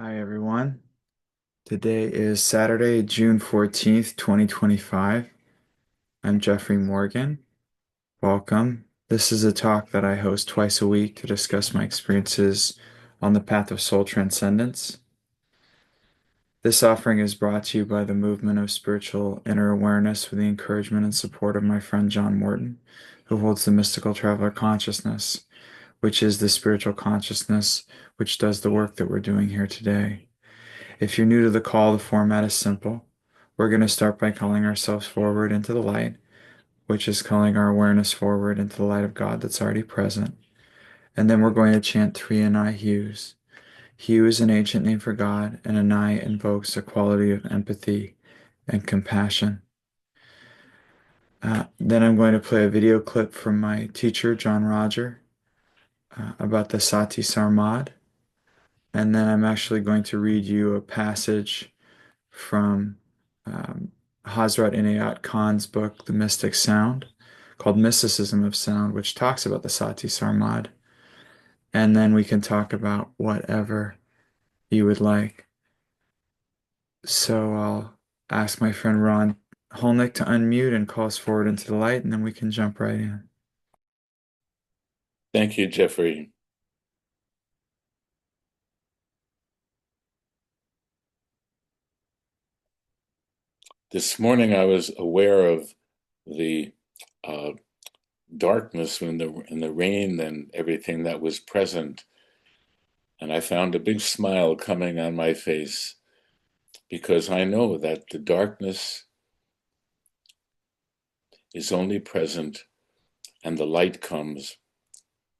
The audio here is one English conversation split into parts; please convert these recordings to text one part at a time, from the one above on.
Hi, everyone. Today is Saturday, June 14th, 2025. I'm Jeffrey Morgan. Welcome. This is a talk that I host twice a week to discuss my experiences on the path of soul transcendence. This offering is brought to you by the movement of spiritual inner awareness with the encouragement and support of my friend John Morton, who holds the mystical traveler consciousness, which is the spiritual consciousness which does the work that we're doing here today. If you're new to the call, the format is simple. We're going to start by calling ourselves forward into the light, which is calling our awareness forward into the light of God that's already present. And then we're going to chant three Anai hues. Hue is an ancient name for God, and Anai invokes a quality of empathy and compassion. Then I'm going to play a video clip from my teacher, John Roger, about the Sati Sarmad. And then I'm actually going to read you a passage from Hazrat Inayat Khan's book, The Mystic Sound, called Mysticism of Sound, which talks about the Sati Sarmad. And then we can talk about whatever you would like. So I'll ask my friend Ron Holnick to unmute and call us forward into the light, and then we can jump right in. Thank you, Jeffrey. This morning I was aware of the uh, darkness in the rain and everything that was present, and I found a big smile coming on my face because I know that the darkness is only present and the light comes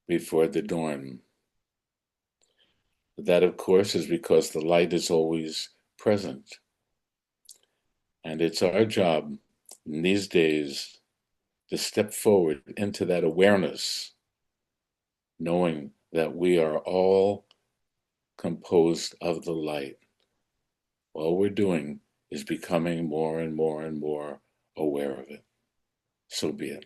before the dawn. That, of course, is because the light is always present. And it's our job in these days to step forward into that awareness, knowing that we are all composed of the light. All we're doing is becoming more and more and more aware of it. So be it.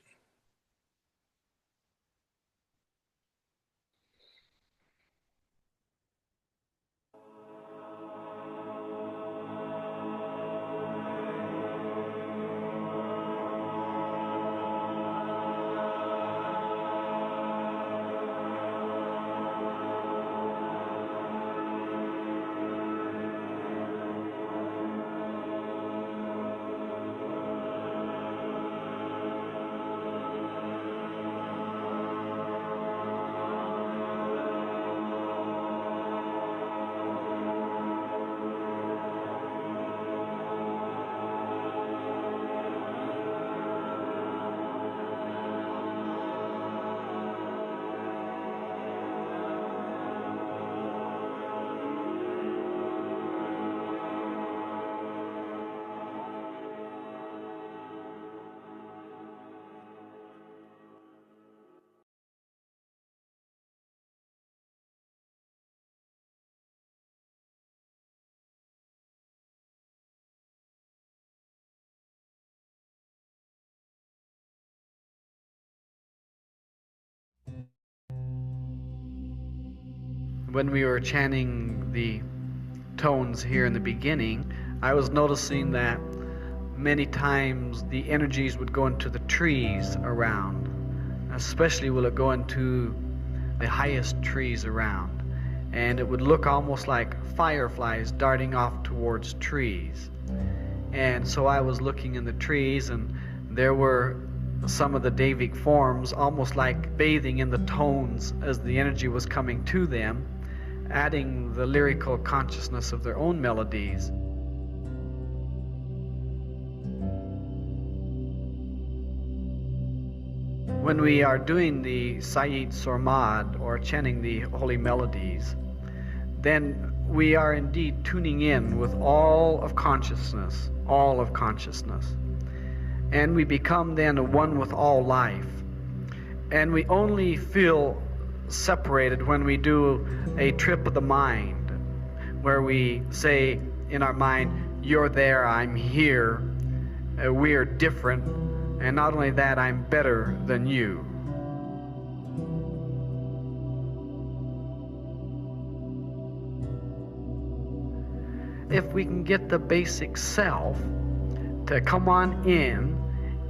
When we were chanting the tones here in the beginning, I was noticing that many times the energies would go into the trees around. Especially will it go into the highest trees around. And it would look almost like fireflies darting off towards trees. And so I was looking in the trees, and there were some of the Devic forms almost like bathing in the tones as the energy was coming to them, adding the lyrical consciousness of their own melodies. When we are doing the Sayyid Sormad, or chanting the holy melodies, then we are indeed tuning in with all of consciousness, all of consciousness. And we become then one with all life. And we only feel separated when we do a trip of the mind, where we say in our mind, you're there, I'm here, we're different, and not only that, I'm better than you. if we can get the basic self to come on in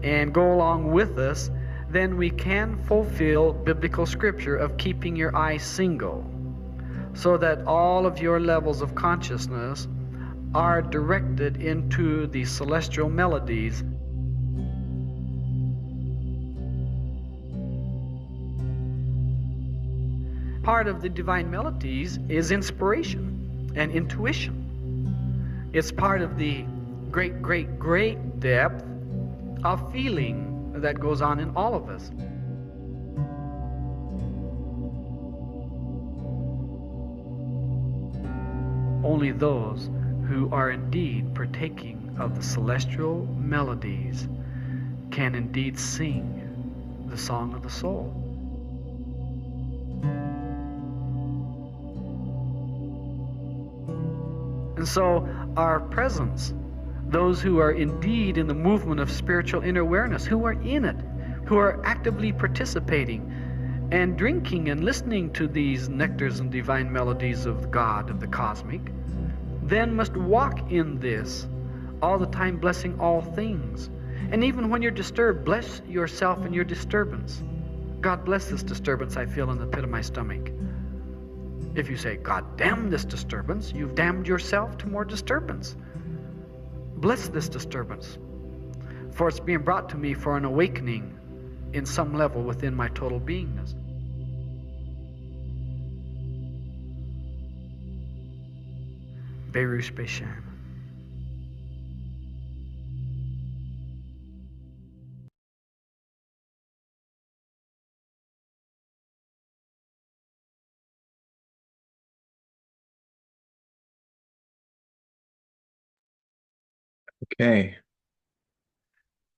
and go along with us, then we can fulfill biblical scripture of keeping your eye single, so that all of your levels of consciousness are directed into the celestial melodies. Part of the divine melodies is inspiration and intuition. It's part of the great, great, great depth of feeling that goes on in all of us. Only those who are indeed partaking of the celestial melodies can indeed sing the song of the soul. And so our presence, those who are indeed in the movement of spiritual inner awareness, who are in it, who are actively participating and drinking and listening to these nectars and divine melodies of God, of the cosmic, then must walk in this all the time, blessing all things. And even when you're disturbed, bless yourself in your disturbance. God bless this disturbance I feel in the pit of my stomach. If you say, God damn this disturbance, you've damned yourself to more disturbance. Bless this disturbance, for it's being brought to me for an awakening in some level within my total beingness. Berush Beshan. Okay.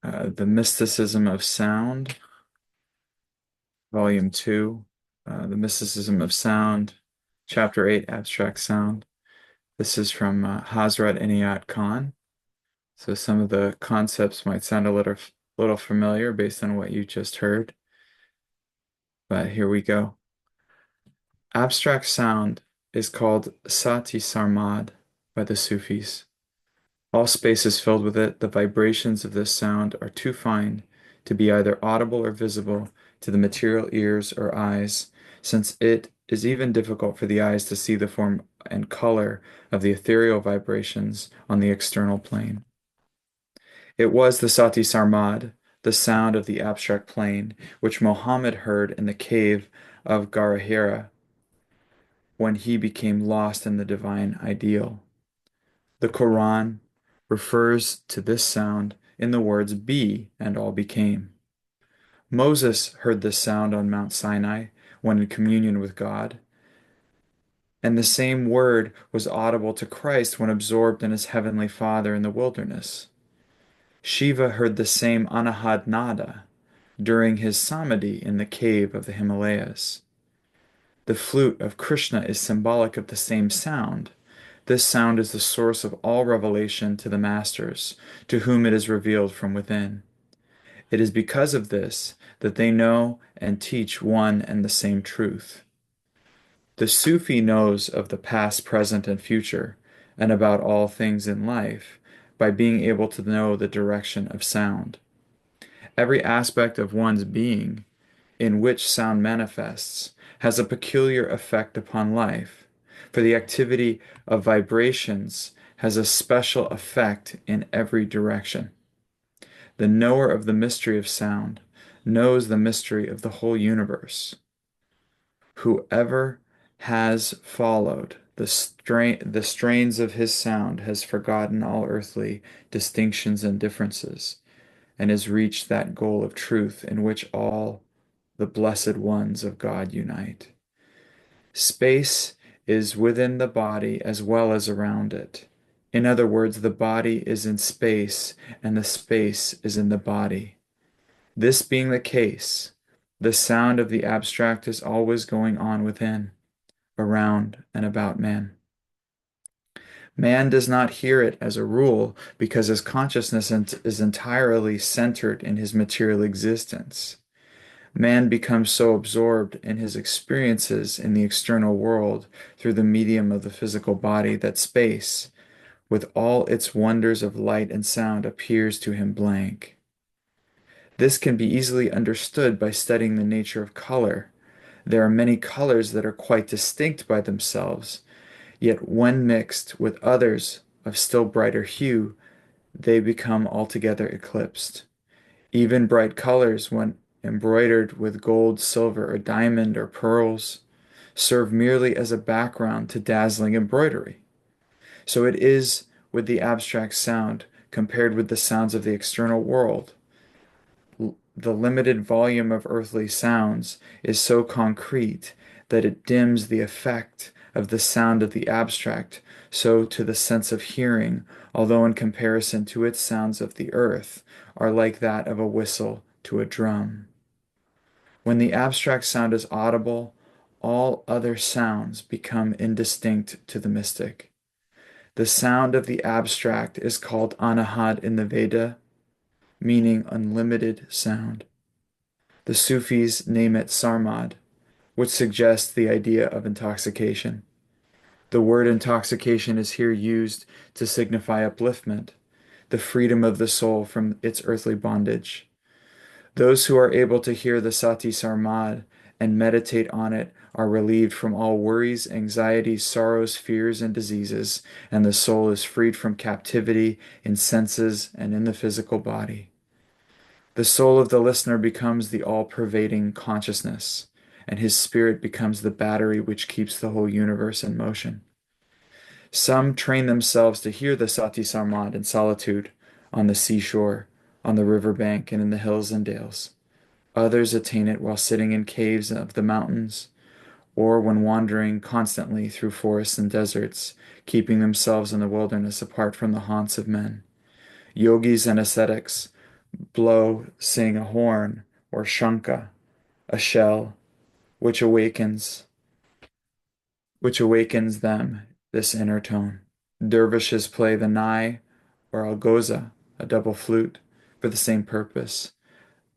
The Mysticism of Sound, Volume 2. The Mysticism of Sound, Chapter 8, Abstract Sound. This is from Hazrat Inayat Khan. So some of the concepts might sound a little familiar based on what you just heard, but here we go. Abstract sound is called Sati Sarmad by the Sufis. All space is filled with it. The vibrations of this sound are too fine to be either audible or visible to the material ears or eyes, since it is even difficult for the eyes to see the form and color of the ethereal vibrations on the external plane. It was the Sati Sarmad, the sound of the abstract plane, which Mohammed heard in the cave of Garahira when he became lost in the divine ideal. The Quran refers to this sound in the words "be" and all became. Moses heard this sound on Mount Sinai when in communion with God, and the same word was audible to Christ when absorbed in his heavenly Father in the wilderness. Shiva heard the same Anahad Nada during his Samadhi in the cave of the Himalayas. The flute of Krishna is symbolic of the same sound. This sound is the source of all revelation to the masters, to whom it is revealed from within. It is because of this that they know and teach one and the same truth. The Sufi knows of the past, present, and future, and about all things in life, by being able to know the direction of sound. Every aspect of one's being in which sound manifests has a peculiar effect upon life, for the activity of vibrations has a special effect in every direction. The knower of the mystery of sound knows the mystery of the whole universe. Whoever has followed the strains of his sound has forgotten all earthly distinctions and differences, and has reached that goal of truth in which all the blessed ones of God unite. Space is within the body as well as around it. In other words, the body is in space and the space is in the body. This being the case, the sound of the abstract is always going on within, around, and about man. Man does not hear it as a rule because his consciousness is entirely centered in his material existence. Man becomes so absorbed in his experiences in the external world through the medium of the physical body that space, with all its wonders of light and sound, appears to him blank. This can be easily understood by studying the nature of color. There are many colors that are quite distinct by themselves, yet when mixed with others of still brighter hue, they become altogether eclipsed. Even bright colors, when embroidered with gold, silver, or diamond, or pearls, serve merely as a background to dazzling embroidery. So it is with the abstract sound compared with the sounds of the external world. The limited volume of earthly sounds is so concrete that it dims the effect of the sound of the abstract, so to the sense of hearing, although in comparison to its sounds of the earth, are like that of a whistle to a drum. When the abstract sound is audible, all other sounds become indistinct to the mystic. The sound of the abstract is called anahad in the Veda, meaning unlimited sound. The Sufis name it sarmad, which suggests the idea of intoxication. The word intoxication is here used to signify upliftment, the freedom of the soul from its earthly bondage. Those who are able to hear the Sati Sarmad and meditate on it are relieved from all worries, anxieties, sorrows, fears, and diseases, and the soul is freed from captivity in senses and in the physical body. The soul of the listener becomes the all-pervading consciousness, and his spirit becomes the battery which keeps the whole universe in motion. Some train themselves to hear the Sati Sarmad in solitude, on the seashore, on the river bank, and in the hills and dales. Others attain it while sitting in caves of the mountains, or when wandering constantly through forests and deserts, keeping themselves in the wilderness apart from the haunts of men. Yogis and ascetics sing a horn, or shanka, a shell, which awakens them this inner tone. Dervishes play the nai, or algoza, a double flute, for the same purpose.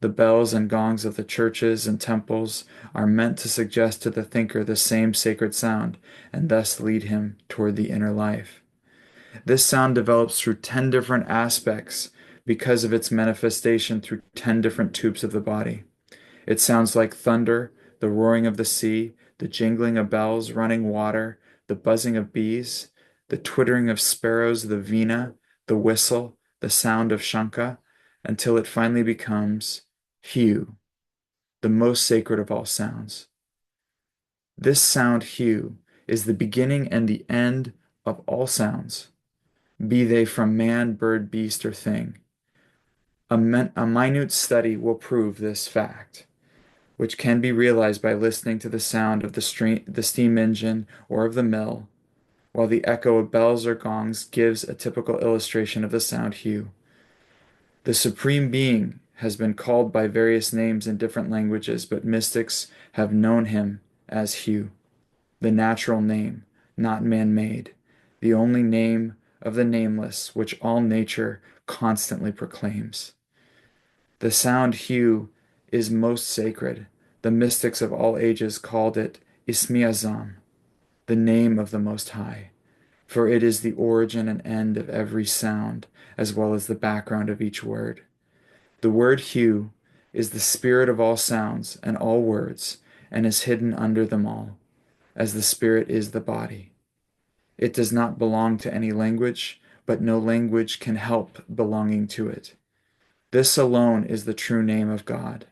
The bells and gongs of the churches and temples are meant to suggest to the thinker the same sacred sound, and thus lead him toward the inner life. This sound develops through 10 different aspects because of its manifestation through 10 different tubes of the body. It sounds like thunder, the roaring of the sea, the jingling of bells, running water, the buzzing of bees, the twittering of sparrows, the vina, the whistle, the sound of shanka, until it finally becomes Hu, the most sacred of all sounds. This sound Hu is the beginning and the end of all sounds, be they from man, bird, beast, or thing. A minute study will prove this fact, which can be realized by listening to the sound of the steam engine or of the mill, while the echo of bells or gongs gives a typical illustration of the sound Hu. The Supreme Being has been called by various names in different languages, but mystics have known him as Hu, the natural name, not man-made, the only name of the nameless, which all nature constantly proclaims. The sound Hu is most sacred. The mystics of all ages called it Ismi Azam, the name of the Most High, for it is the origin and end of every sound, as well as the background of each word. The word Hu is the spirit of all sounds and all words, and is hidden under them all, as the spirit is the body. It does not belong to any language, but no language can help belonging to it. This alone is the true name of God,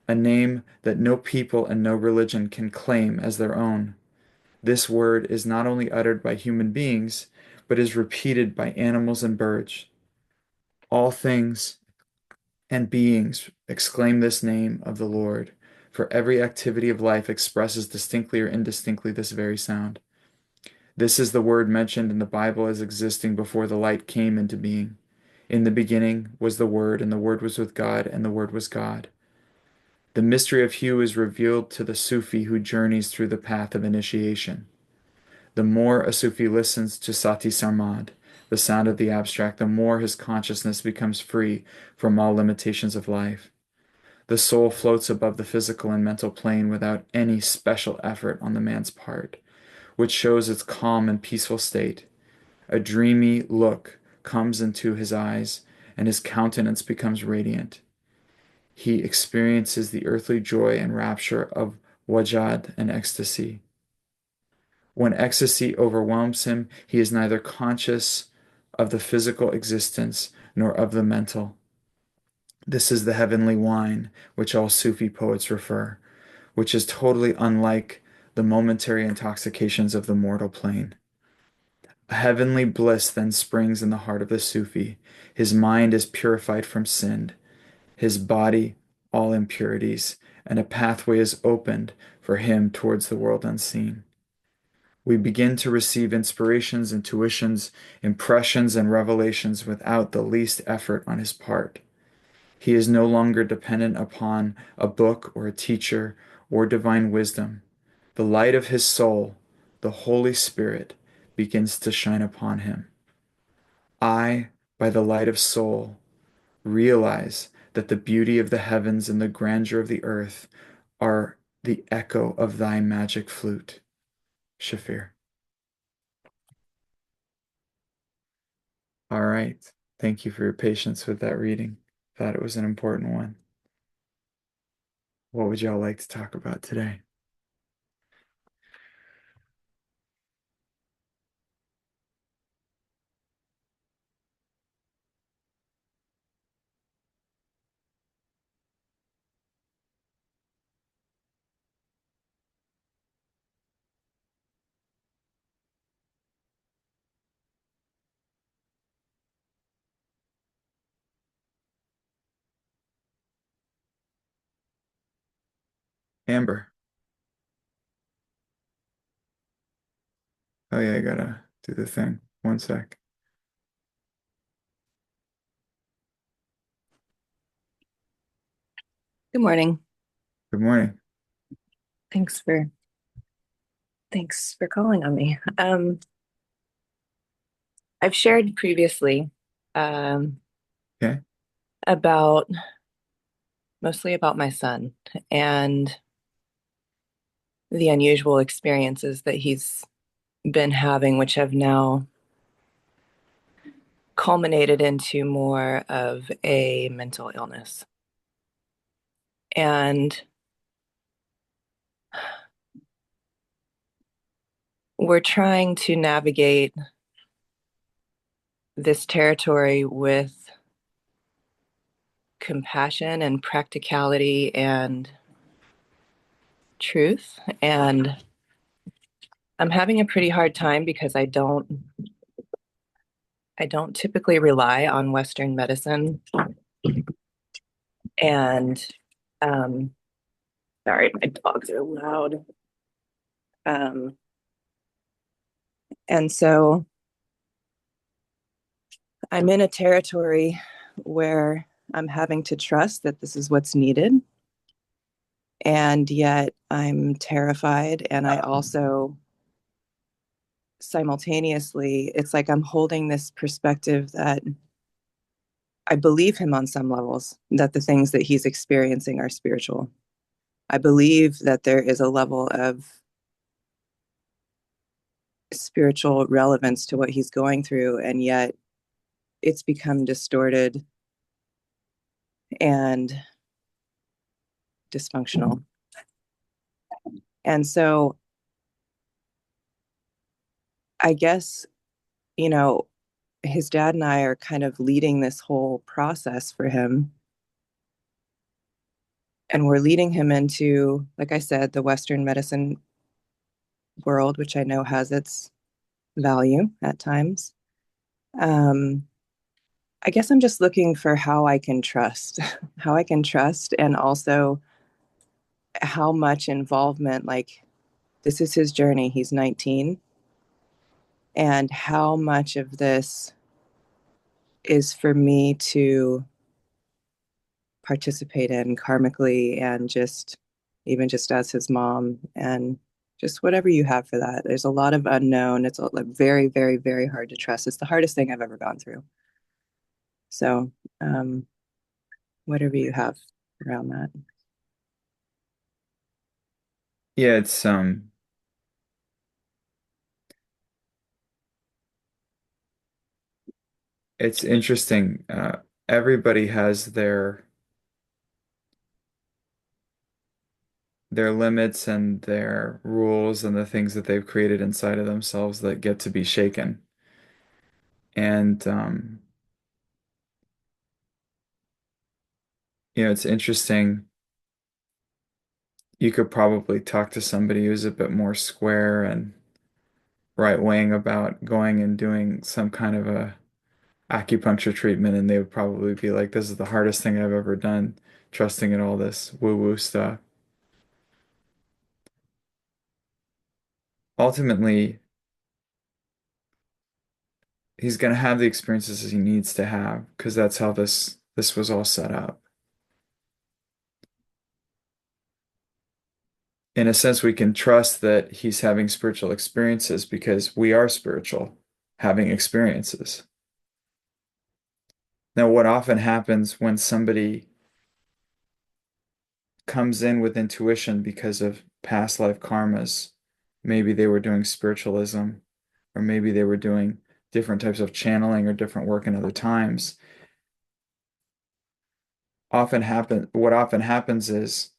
a name that no people and no religion can claim as their own. This word is not only uttered by human beings, but is repeated by animals and birds. All things and beings exclaim this name of the Lord, for every activity of life expresses distinctly or indistinctly this very sound. This is the word mentioned in the Bible as existing before the light came into being. In the beginning was the Word, and the Word was with God, and the Word was God. The mystery of Hu is revealed to the Sufi who journeys through the path of initiation. The more a Sufi listens to Sati Sarmad, the sound of the abstract, the more his consciousness becomes free from all limitations of life. The soul floats above the physical and mental plane without any special effort on the man's part, which shows its calm and peaceful state. A dreamy look comes into his eyes, and his countenance becomes radiant. He experiences the earthly joy and rapture of wajad and ecstasy. When ecstasy overwhelms him, he is neither conscious of the physical existence nor of the mental. This is the heavenly wine which all Sufi poets refer, which is totally unlike the momentary intoxications of the mortal plane. A heavenly bliss then springs in the heart of the Sufi. His mind is purified from sin, his body all impurities, and a pathway is opened for him towards the world unseen. We begin to receive inspirations, intuitions, impressions, and revelations without the least effort on his part. He is no longer dependent upon a book or a teacher or divine wisdom. The light of his soul, the Holy Spirit, begins to shine upon him. I, by the light of soul, realize that the beauty of the heavens and the grandeur of the earth are the echo of thy magic flute. Shafir. All right. Thank you for your patience with that reading. Thought it was an important one. What would y'all like to talk about today? Amber. Oh yeah, I gotta do the thing. One sec. Good morning. Good morning. Thanks for thanks for calling on me. I've shared previously um, Okay. about mostly about my son and the unusual experiences that he's been having, which have now culminated into more of a mental illness. And we're trying to navigate this territory with compassion and practicality and truth. And I'm having a pretty hard time because I don't typically rely on Western medicine. And um, sorry, my dogs are loud. Um, and so I'm in a territory where I'm having to trust that this is what's needed. And yet I'm terrified. And I also simultaneously, it's like I'm holding this perspective that I believe him on some levels, that the things that he's experiencing are spiritual. I believe that there is a level of spiritual relevance to what he's going through, and yet it's become distorted and dysfunctional. And so I guess, you know, his dad and I are kind of leading this whole process for him. And we're leading him into, like I said, the Western medicine world, which I know has its value at times. Um, I guess I'm just looking for how I can trust, how I can trust, and also how much involvement, like, this is his journey. He's 19. And how much of this is for me to participate in karmically and just even just as his mom, and just whatever you have for that. There's a lot of unknown. It's like very, very, very hard to trust. It's the hardest thing I've ever gone through. So, whatever you have around that. Yeah, it's It's interesting. Everybody has their limits and their rules and the things that they've created inside of themselves that get to be shaken. And it's interesting. You could probably talk to somebody who's a bit more square and right wing about going and doing some kind of a acupuncture treatment, and they would probably be like, "This is the hardest thing I've ever done, trusting in all this woo-woo stuff." Ultimately, he's going to have the experiences he needs to have because that's how this was all set up. In a sense, we can trust that he's having spiritual experiences because we are spiritual, having experiences. Now, what often happens when somebody comes in with intuition because of past life karmas, maybe they were doing spiritualism, or maybe they were doing different types of channeling or different work in other times. What often happens is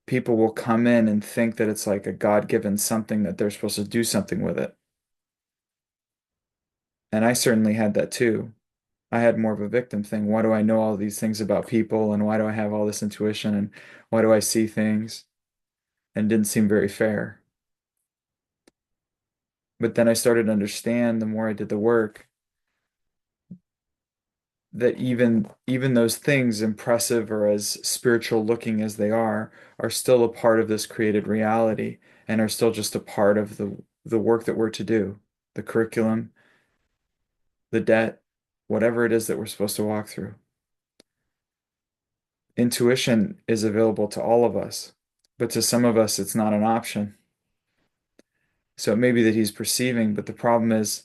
people will come in and think that it's like a God-given something that they're supposed to do something with it. And I certainly had that too. I had more of a victim thing. Why do I know all these things about people? And why do I have all this intuition? And why do I see things? And it didn't seem very fair. But then I started to understand the more I did the work that even those things, impressive or as spiritual looking as they are still a part of this created reality and are still just a part of the work that we're to do, the curriculum, the debt, whatever it is that we're supposed to walk through. Intuition is available to all of us, but to some of us, it's not an option. So it may be that he's perceiving, but the problem is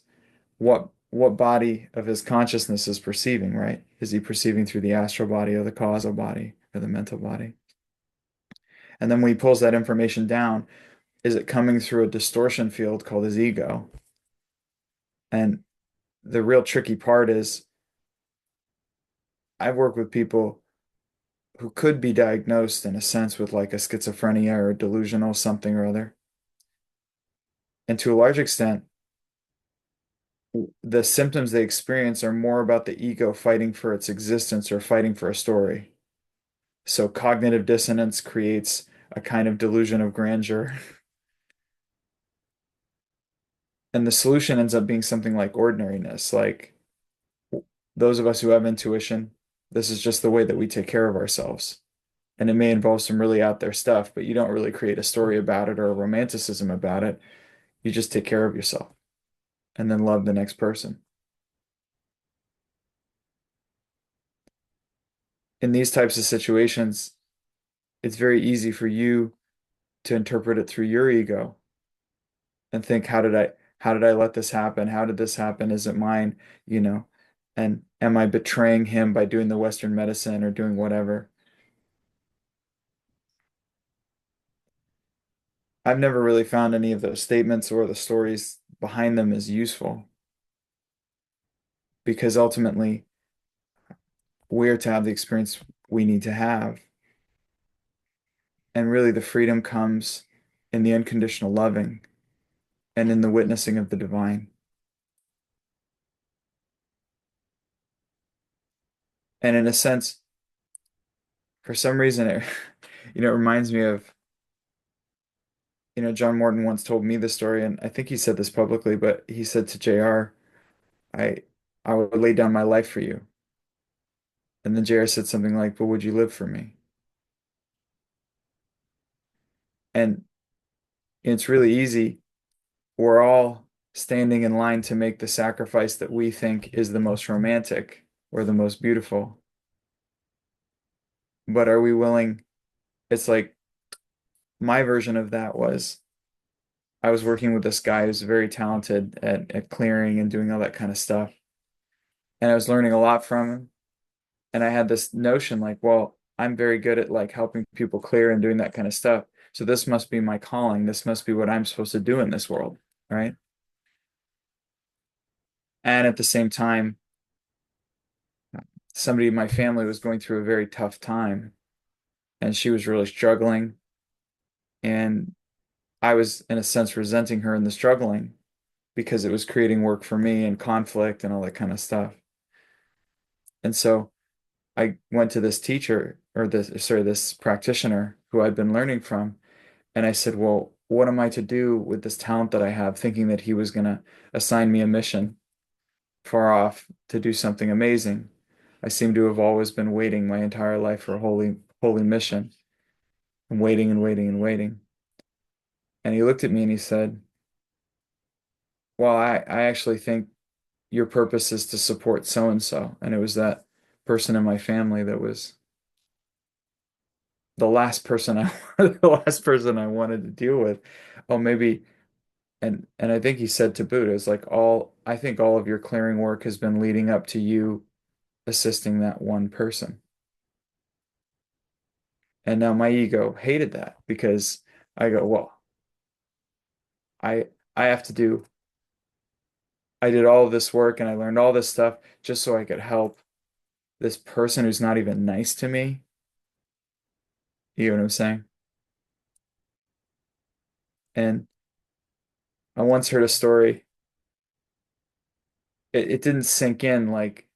what body of his consciousness is perceiving, right? Is he perceiving through the astral body or the causal body or the mental body? And then when he pulls that information down, is it coming through a distortion field called his ego? And the real tricky part is I've worked with people who could be diagnosed in a sense with like a schizophrenia or delusional something or other. And to a large extent, the symptoms they experience are more about the ego fighting for its existence or fighting for a story. So cognitive dissonance creates a kind of delusion of grandeur. And the solution ends up being something like ordinariness. Like those of us who have intuition, this is just the way that we take care of ourselves. And it may involve some really out there stuff, but you don't really create a story about it or a romanticism about it. You just take care of yourself and then love the next person. In these types of situations, it's very easy for you to interpret it through your ego and think, how did I let this happen? How did this happen? Is it mine? You know, and am I betraying him by doing the Western medicine or doing whatever? I've never really found any of those statements or the stories behind them as useful because ultimately we're to have the experience we need to have. And really the freedom comes in the unconditional loving and in the witnessing of the divine. And in a sense, for some reason, it, it reminds me of, John Morton once told me the story, and I think he said this publicly, but he said to JR, I, I would lay down my life for you. And then JR said something like, but would you live for me? And it's really easy. We're all standing in line to make the sacrifice that we think is the most romantic or the most beautiful. But are we willing? It's like my version of that was I was working with this guy who's very talented at clearing and doing all that kind of stuff. And I was learning a lot from him. And I had this notion like, well, I'm very good at like helping people clear and doing that kind of stuff. So this must be my calling. This must be what I'm supposed to do in this world, right? And at the same time, somebody in my family was going through a very tough time and she was really struggling. And I was, in a sense, resenting her in the struggling because it was creating work for me and conflict and all that kind of stuff. And so I went to this teacher or this practitioner who I'd been learning from. And I said, well, what am I to do with this talent that I have, thinking that he was going to assign me a mission far off to do something amazing. I seem to have always been waiting my entire life for a holy mission and waiting and waiting and waiting. And he looked at me and he said, well, I actually think your purpose is to support so and so. And it was that person in my family that was the last person I the last person I wanted to deal with. Oh, maybe and I think he said to boot, it was like I think all of your clearing work has been leading up to you assisting that one person. And now my ego hated that because I go, well, I I have to do I did all of this work and I learned all this stuff just so I could help this person who's not even nice to me. You know what I'm saying? And I once heard a story. It didn't sink in like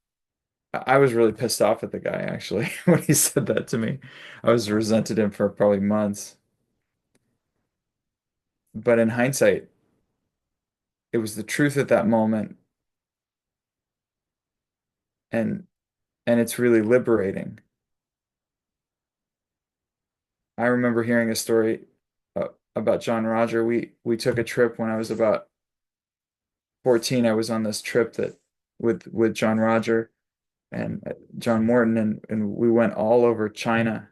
I was really pissed off at the guy actually when he said that to me. I was resented him for probably months. But in hindsight, it was the truth at that moment and it's really liberating. I remember hearing a story about John Roger. We took a trip when I was about 14. I was on this trip that with John Roger and John Morton and we went all over China.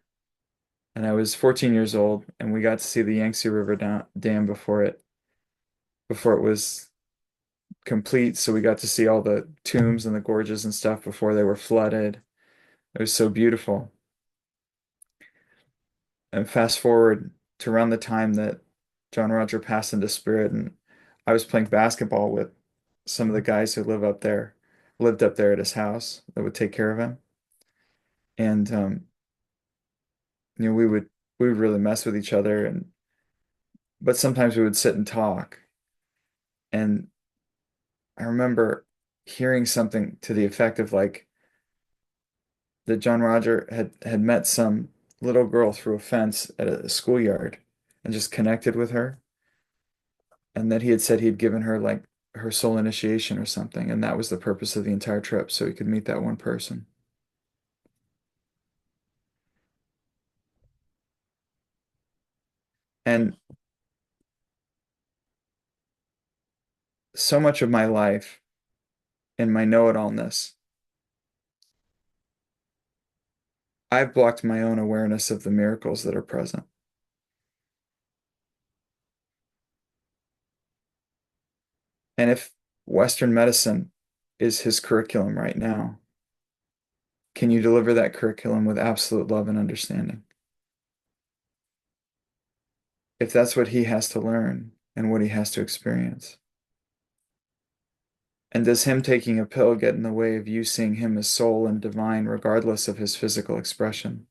And I was 14 years old and we got to see the Yangtze River dam before it was complete. So we got to see all the tombs and the gorges and stuff before they were flooded. It was so beautiful. And fast forward to around the time that John Roger passed into spirit, and I was playing basketball with some of the guys who lived up there at his house that would take care of him. And we would really mess with each other, and but sometimes we would sit and talk. And I remember hearing something to the effect of like that John Roger had met some little girl through a fence at a schoolyard and just connected with her, and that he had said he'd given her like her soul initiation or something, and that was the purpose of the entire trip, so he could meet that one person. And so much of my life in my know-it-allness, I've blocked my own awareness of the miracles that are present. And if Western medicine is his curriculum right now, can you deliver that curriculum with absolute love and understanding? If that's what he has to learn and what he has to experience. And does him taking a pill get in the way of you seeing him as soul and divine regardless of his physical expression?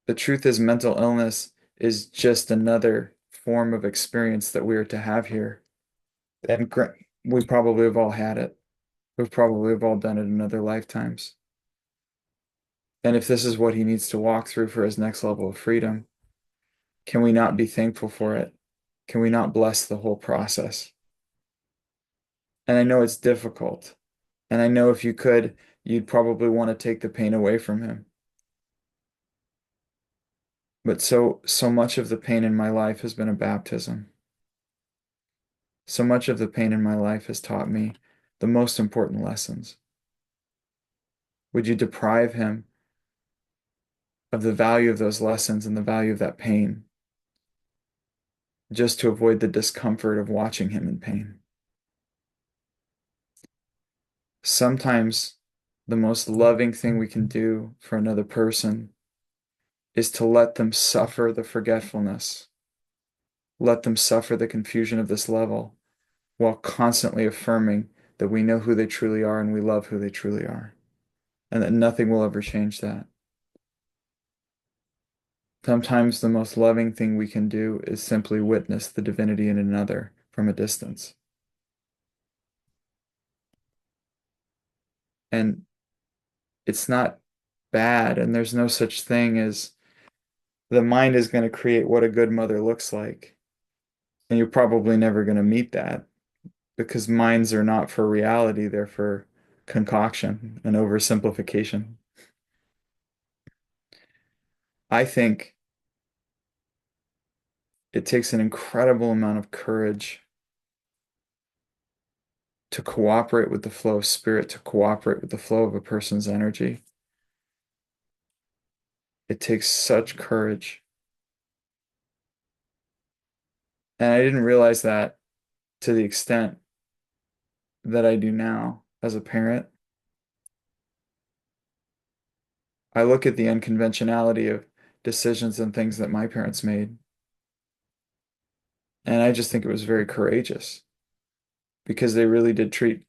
The truth is, mental illness is just another form of experience that we are to have here. And we probably have all had it. We probably have all done it in other lifetimes. And if this is what he needs to walk through for his next level of freedom, can we not be thankful for it? Can we not bless the whole process? And I know it's difficult. And I know if you could, you'd probably want to take the pain away from him. But so much of the pain in my life has been a baptism. So much of the pain in my life has taught me the most important lessons. Would you deprive him of the value of those lessons and the value of that pain just to avoid the discomfort of watching him in pain? Sometimes the most loving thing we can do for another person is to let them suffer the forgetfulness, let them suffer the confusion of this level while constantly affirming that we know who they truly are and we love who they truly are, and that nothing will ever change that. Sometimes the most loving thing we can do is simply witness the divinity in another from a distance. And it's not bad, and there's no such thing as the mind is going to create what a good mother looks like. And you're probably never going to meet that because minds are not for reality, they're for concoction and oversimplification. I think it takes an incredible amount of courage to cooperate with the flow of spirit, to cooperate with the flow of a person's energy. It takes such courage. And I didn't realize that to the extent that I do now as a parent. I look at the unconventionality of decisions and things that my parents made, and I just think it was very courageous because they really did treat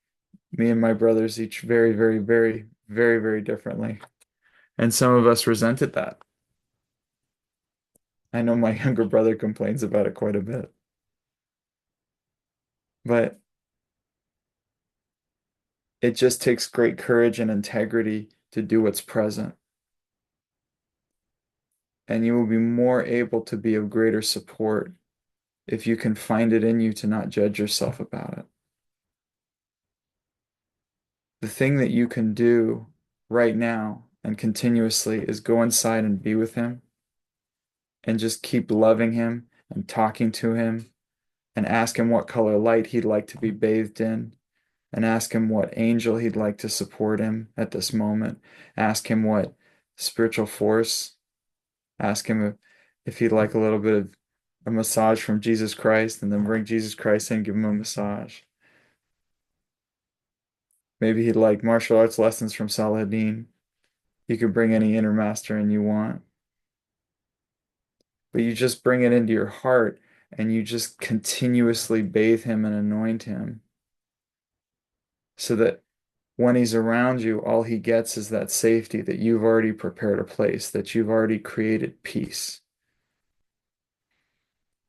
me and my brothers each very, very, very, very, very differently. And some of us resented that. I know my younger brother complains about it quite a bit. But it just takes great courage and integrity to do what's present. And you will be more able to be of greater support if you can find it in you to not judge yourself about it. The thing that you can do right now and continuously is go inside and be with him and just keep loving him and talking to him and ask him what color light he'd like to be bathed in and ask him what angel he'd like to support him at this moment. Ask him what spiritual force. Ask him if he'd like a little bit of a massage from Jesus Christ and then bring Jesus Christ in and give him a massage. Maybe he'd like martial arts lessons from Saladin. You could bring any inner master in you want. But you just bring it into your heart and you just continuously bathe him and anoint him so that when he's around you, all he gets is that safety that you've already prepared a place, that you've already created peace,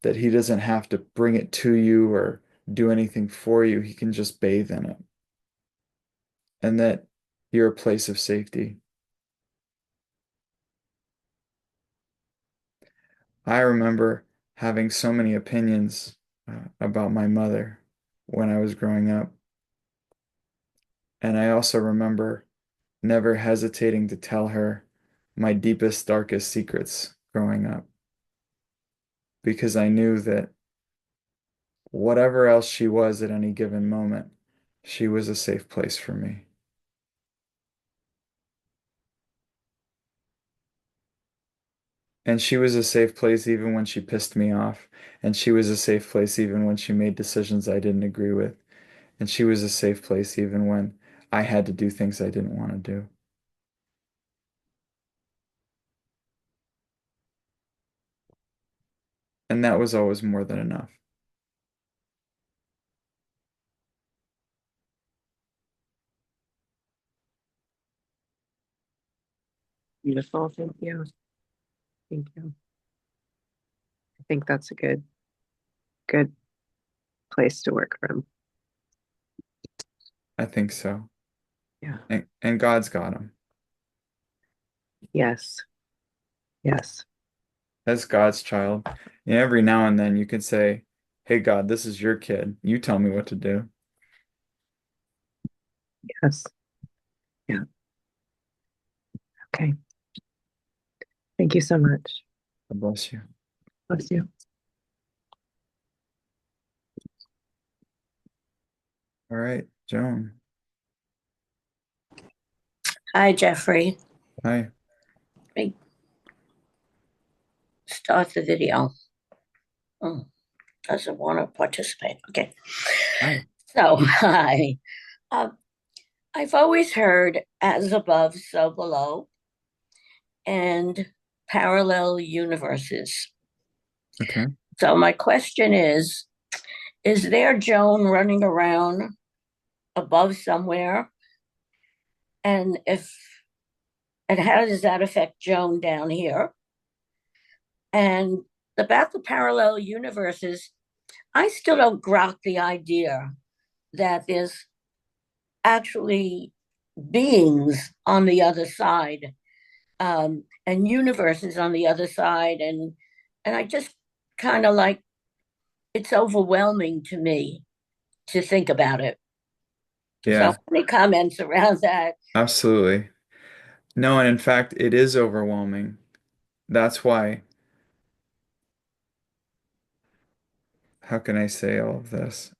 that he doesn't have to bring it to you or do anything for you. He can just bathe in it. And that you're a place of safety. I remember having so many opinions about my mother when I was growing up. And I also remember never hesitating to tell her my deepest, darkest secrets growing up because I knew that whatever else she was at any given moment, she was a safe place for me. And she was a safe place even when she pissed me off. And she was a safe place even when she made decisions I didn't agree with. And she was a safe place even when I had to do things I didn't want to do. And that was always more than enough. Beautiful. Thank you. Thank you. I think that's a good place to work from. I think so. Yeah. And God's got him. Yes. Yes. As God's child, and every now and then you can say, "Hey God, this is your kid. You tell me what to do." Yes. Yeah. Okay. Thank you so much. God bless you. Bless you. All right, Joan. Hi, Jeffrey. Hi. Let me start the video. Oh, doesn't want to participate. Okay. Hi. So, hi. I've always heard as above, so below, and parallel universes. Okay. So, my question is there Joan running around above somewhere? And if and how does that affect Joan down here? And about the parallel universes, I still don't grok the idea that there's actually beings on the other side, and universes on the other side, and I just kind of like, it's overwhelming to me to think about it. So, Yeah, any comments around that? absolutely. No, and in fact, it is overwhelming. That's why, how can I say all of this?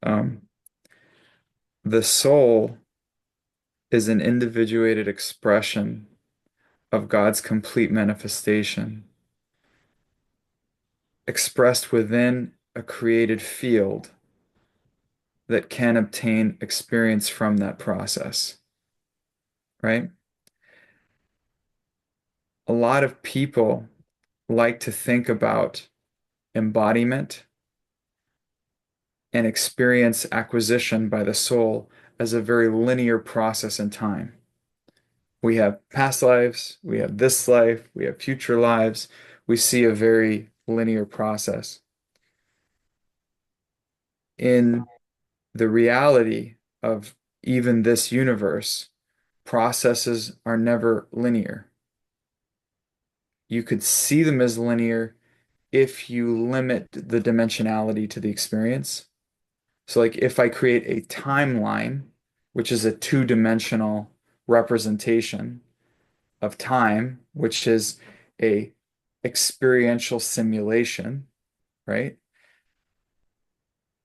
The soul is an individuated expression of God's complete manifestation, expressed within a created field that can obtain experience from that process, right? A lot of people like to think about embodiment and experience acquisition by the soul as a very linear process in time. We have past lives, we have this life, we have future lives. We see a very linear process. In the reality of even this universe, processes are never linear. You could see them as linear if you limit the dimensionality to the experience. So, like if I create a timeline, which is a two-dimensional representation of time, which is a experiential simulation, right?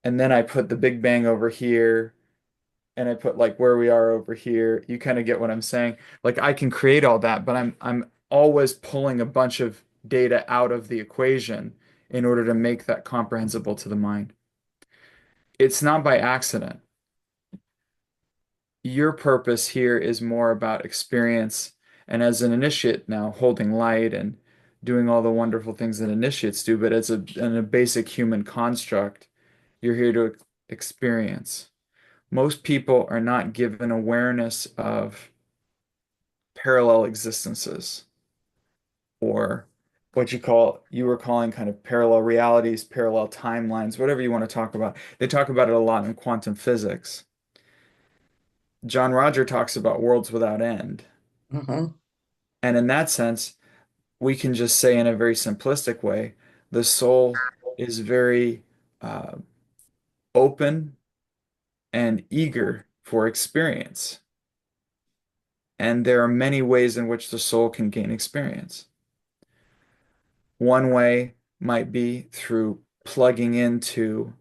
And then I put the Big Bang over here, and I put like where we are over here. You kind of get what I'm saying. Like I can create all that, but I'm always pulling a bunch of data out of the equation in order to make that comprehensible to the mind. It's not by accident. Your purpose here is more about experience. And as an initiate now, holding light and doing all the wonderful things that initiates do, but as in a basic human construct, you're here to experience. Most people are not given awareness of parallel existences or what you were calling kind of parallel realities, parallel timelines, whatever you want to talk about. They talk about it a lot in quantum physics. John Roger talks about worlds without end. Mhm. And in that sense, we can just say in a very simplistic way, the soul is very uh, open and eager for experience. And there are many ways in which the soul can gain experience. One way might be through plugging into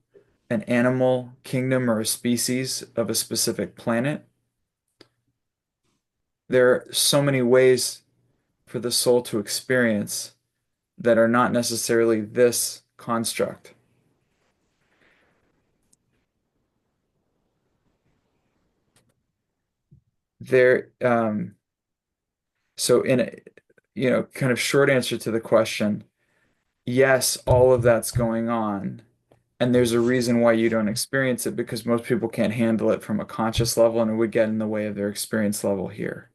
an animal kingdom or a species of a specific planet. There are so many ways for the soul to experience that are not necessarily this construct. There, so in a, kind of short answer to the question, yes, all of that's going on. And there's a reason why you don't experience it because most people can't handle it from a conscious level and it would get in the way of their experience level here.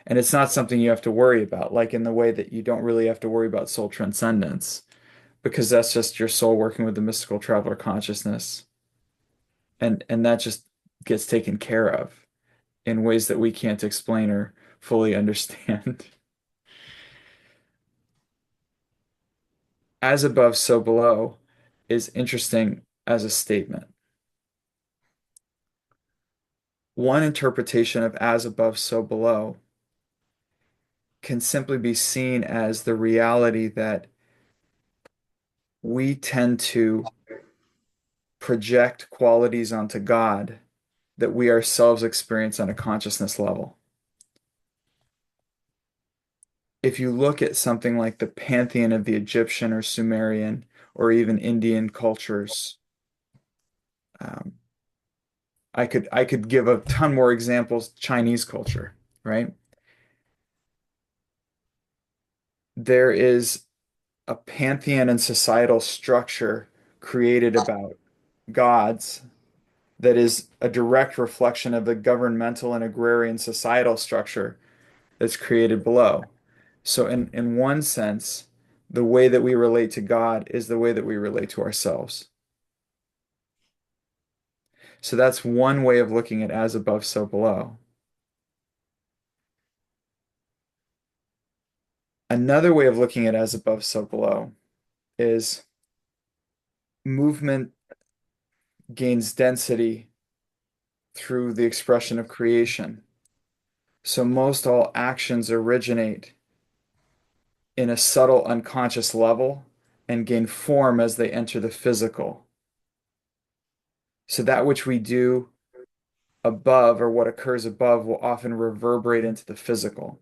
And it's not something you have to worry about, like in the way that you don't really have to worry about soul transcendence, because that's just your soul working with the mystical traveler consciousness. And that just gets taken care of in ways that we can't explain or fully understand. As above, so below is interesting as a statement. One interpretation of as above, so below can simply be seen as the reality that we tend to project qualities onto God that we ourselves experience on a consciousness level. If you look at something like the pantheon of the Egyptian or Sumerian or even Indian cultures, um, I could give a ton more examples. Chinese culture, right? There is a pantheon and societal structure created about gods that is a direct reflection of the governmental and agrarian societal structure that's created below. So in one sense, the way that we relate to God is the way that we relate to ourselves. So that's one way of looking at as above, so below. Another way of looking at as above, so below is movement gains density through the expression of creation. So most all actions originate in a subtle unconscious level and gain form as they enter the physical. So that which we do above or what occurs above will often reverberate into the physical.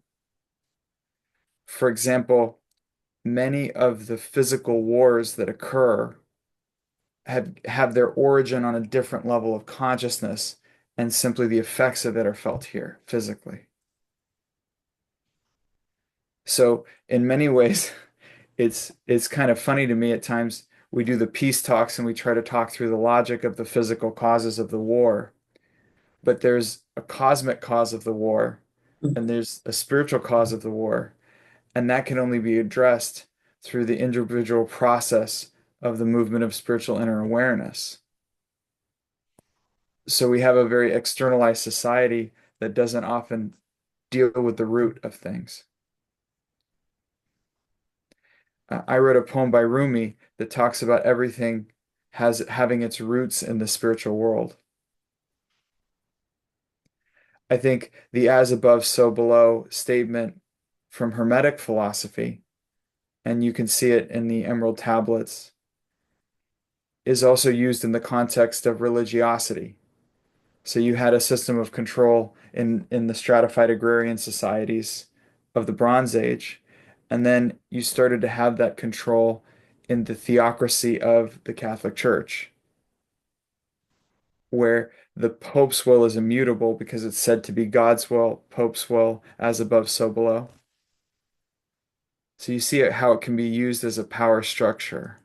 For example, many of the physical wars that occur have their origin on a different level of consciousness, and simply the effects of it are felt here physically. So in many ways, it's kind of funny to me at times. We do the peace talks and we try to talk through the logic of the physical causes of the war, but there's a cosmic cause of the war and there's a spiritual cause of the war, and that can only be addressed through the individual process of the movement of spiritual inner awareness. So we have a very externalized society that doesn't often deal with the root of things. I wrote a poem by Rumi that talks about everything having its roots in the spiritual world. I think the as above, so below statement from Hermetic philosophy, and you can see it in the Emerald Tablets, is also used in the context of religiosity. So you had a system of control in the stratified agrarian societies of the Bronze Age, and then you started to have that control in the theocracy of the Catholic Church, where the Pope's will is immutable because it's said to be God's will, Pope's will, as above, so below. So you see how it can be used as a power structure.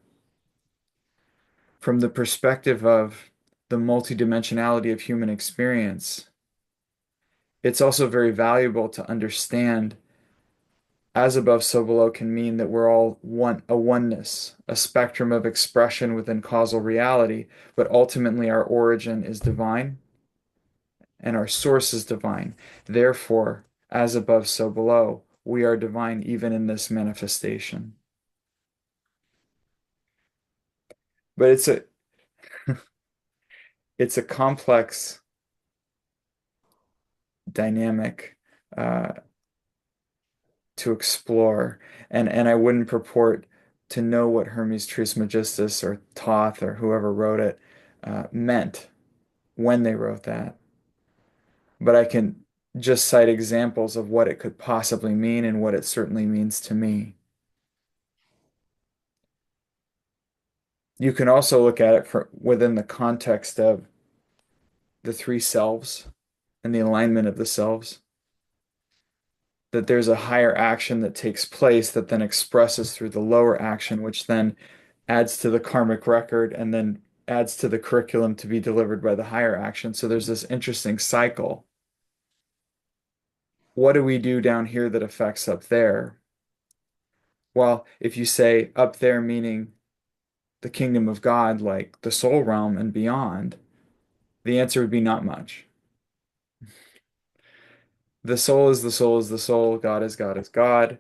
From the perspective of the multidimensionality of human experience, it's also very valuable to understand as above, so below can mean that we're all one, a oneness, a spectrum of expression within causal reality, but ultimately our origin is divine and our source is divine. Therefore, as above, so below, we are divine even in this manifestation. But it's a complex dynamic uh, to explore, and I wouldn't purport to know what Hermes Trismegistus or Thoth or whoever wrote it meant when they wrote that. But I can just cite examples of what it could possibly mean and what it certainly means to me. You can also look at it within the context of the three selves and the alignment of the selves, that there's a higher action that takes place that then expresses through the lower action, which then adds to the karmic record and then adds to the curriculum to be delivered by the higher action. So there's this interesting cycle. What do we do down here that affects up there? Well, if you say up there meaning the kingdom of God, like the soul realm and beyond, the answer would be not much. The soul is the soul is the soul, God is God is God.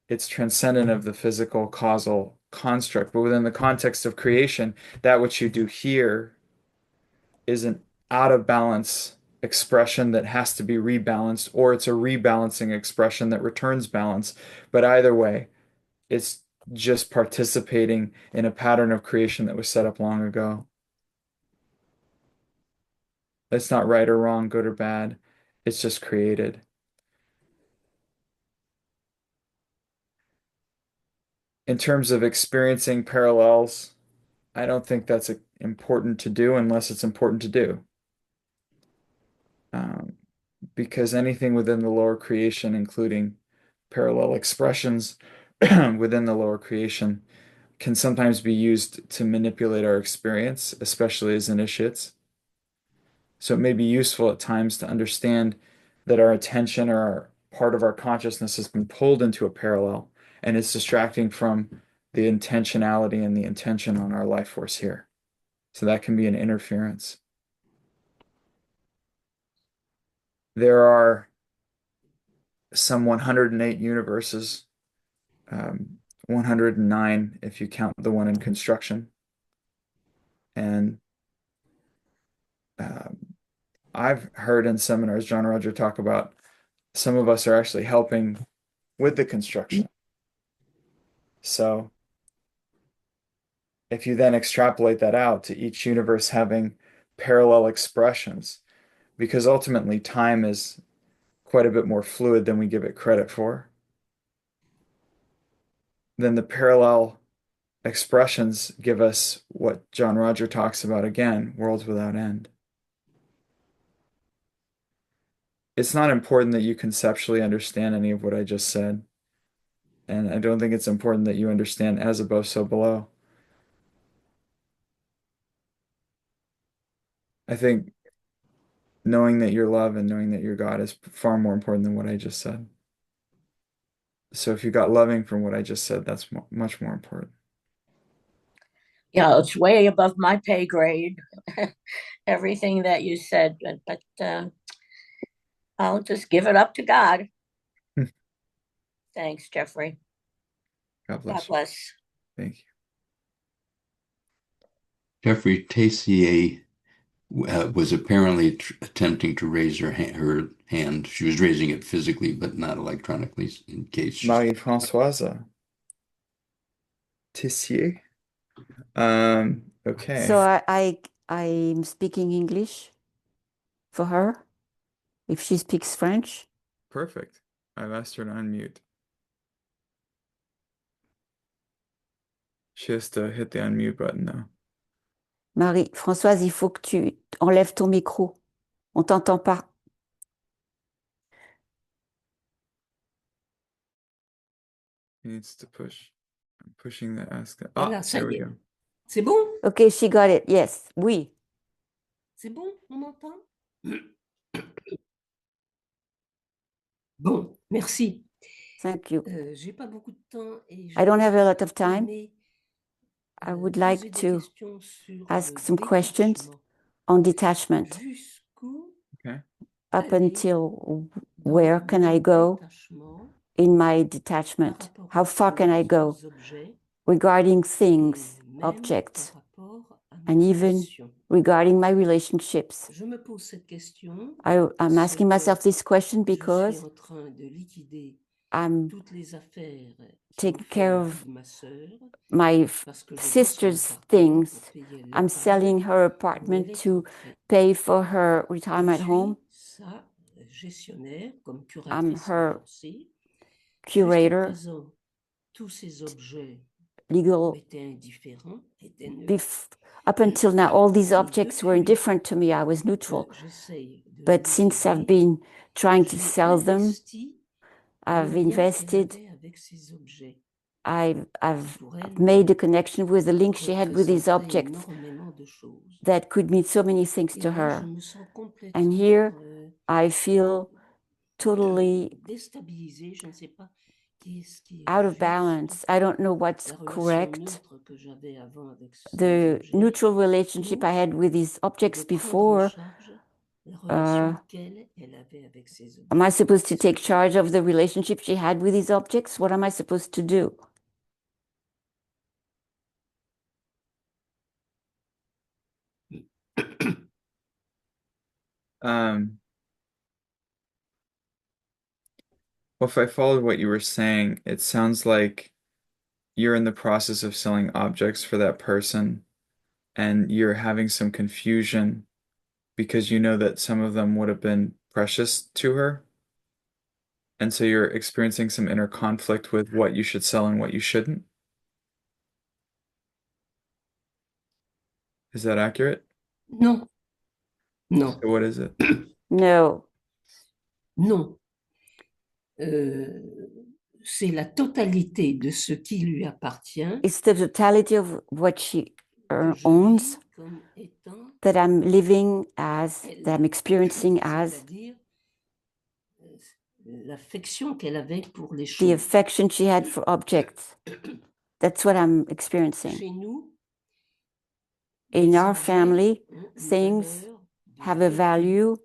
It's transcendent of the physical causal construct. But within the context of creation, that which you do here is an out of balance expression that has to be rebalanced, or it's a rebalancing expression that returns balance. But either way, it's just participating in a pattern of creation that was set up long ago. It's not right or wrong, good or bad. It's just created. In terms of experiencing parallels, I don't think that's important to do unless it's important to do. Um, because anything within the lower creation, including parallel expressions within the lower creation, can sometimes be used to manipulate our experience, especially as initiates. So it may be useful at times to understand that our attention or our part of our consciousness has been pulled into a parallel and it's distracting from the intentionality and the intention on our life force here. So that can be an interference. There are some 108 universes, 109 if you count the one in construction. And I've heard in seminars John Roger talk about some of us are actually helping with the construction. So if you then extrapolate that out to each universe having parallel expressions, because ultimately time is quite a bit more fluid than we give it credit for, then the parallel expressions give us what John Roger talks about again, worlds without end. It's not important that you conceptually understand any of what I just said. And I don't think it's important that you understand as above, so below. I think knowing that you're love and knowing that you're God is far more important than what I just said. So if you got loving from what I just said, that's much more important. Yeah, it's way above my pay grade, everything that you said, but I'll just give it up to God. Thanks, Jeffrey. God God bless you. bless. Thank you. Jeffrey Tessier was apparently attempting to raise her hand. She was raising it physically, but not electronically, in case she's... Marie-Françoise Tissier. Okay. So I'm speaking English for her if she speaks French. Perfect. I've asked her to unmute. She has to hit the unmute button now. Marie-Françoise, il faut que tu enlèves ton micro. On t'entend pas. He needs to push. I'm pushing the ask. Voilà, ça there we y est. go. C'est bon? Okay, she got it. Yes, oui. C'est bon? On m'entend? Bon, merci. Thank you. J'ai pas beaucoup de temps et I don't have a lot of j'aurais time. aimé, I would poser like des to questions sur ask le some questions détachement. on detachment. Jusqu'où Okay. Up aller until dans where can I mon go détachement in my par detachment? rapport How aux far can I choses, go aux objets, regarding et things, même objects, par rapport à mes and even relations. regarding my relationships? Je me pose cette question I'm parce asking que myself this question je suis because en train de liquider I'm toutes les affaires qui ont taking fait care la vie of de ma sœur, my parce que je vends son sister's appartement things. pour payer I'm l'EHPAD selling her où apartment elle est to entrée. pay for her Je retirement home. suis sa gestionnaire comme I'm curatrice her avancée. Jusqu'à curator, présent, tous ces objets legal. m'étaient indifférents, étaient neutres. Up until now, all these Et objects were depuis indifferent to me. I was que neutral. j'essaye de But les since I've liquider, been trying to j'ai sell them, investi le I've lien qu'elle invested, avait avec ces objets. I've Pour elle, made a connection with the link she had with these représentait objects énormément de choses. that could mean so many things Et to là, je her. me sens And complètement here I feel totally déstabilisée. Je ne sais pas qu'est-ce qui est out of juste. balance. I don't know what's La relation correct. neutre que j'avais avant avec ces The objets, neutral relationship ou I had with these objects de prendre en before, charge la relation qu'elle avait avec ces objets. am I supposed to Qu'est-ce que take tu charge of penses? the relationship she had with these objects? What am I supposed to do? Well, if I followed what you were saying, it sounds like you're in the process of selling objects for that person and you're having some confusion because you know that some of them would have been precious to her. And so you're experiencing some inner conflict with what you should sell and what you shouldn't. Is that accurate? Non, non, So what is it? No. non. C'est la totalité de ce qui lui appartient It's the totality of what she que je owns vis that I'm living as, that I'm experiencing as, l'affection qu'elle avait pour les the choses. affection she had for objects. That's what I'm experiencing. Chez nous, In les our objets family, ont une things valeur de have a vie value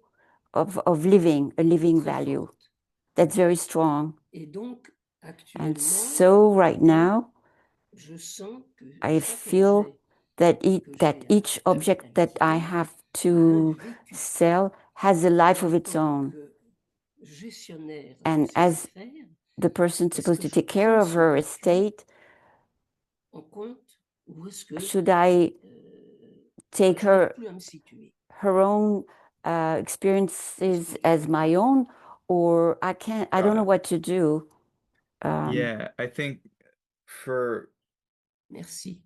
of living, a living très value. forte. That's very strong. Et donc, And actuellement, so right now, je sens que I chaque feel objet that que j'ai each à object that I liquider have a to un vécu. sell has a life Et of en its tant own. que gestionnaire de And ses as affaires, the person est-ce supposed que to je take care prends of ce her vécu estate, en compte ou est-ce que should I take je n'arrive her plus à me situer? own experiences as my own, or I don't know what to do. Yeah, I think for Merci.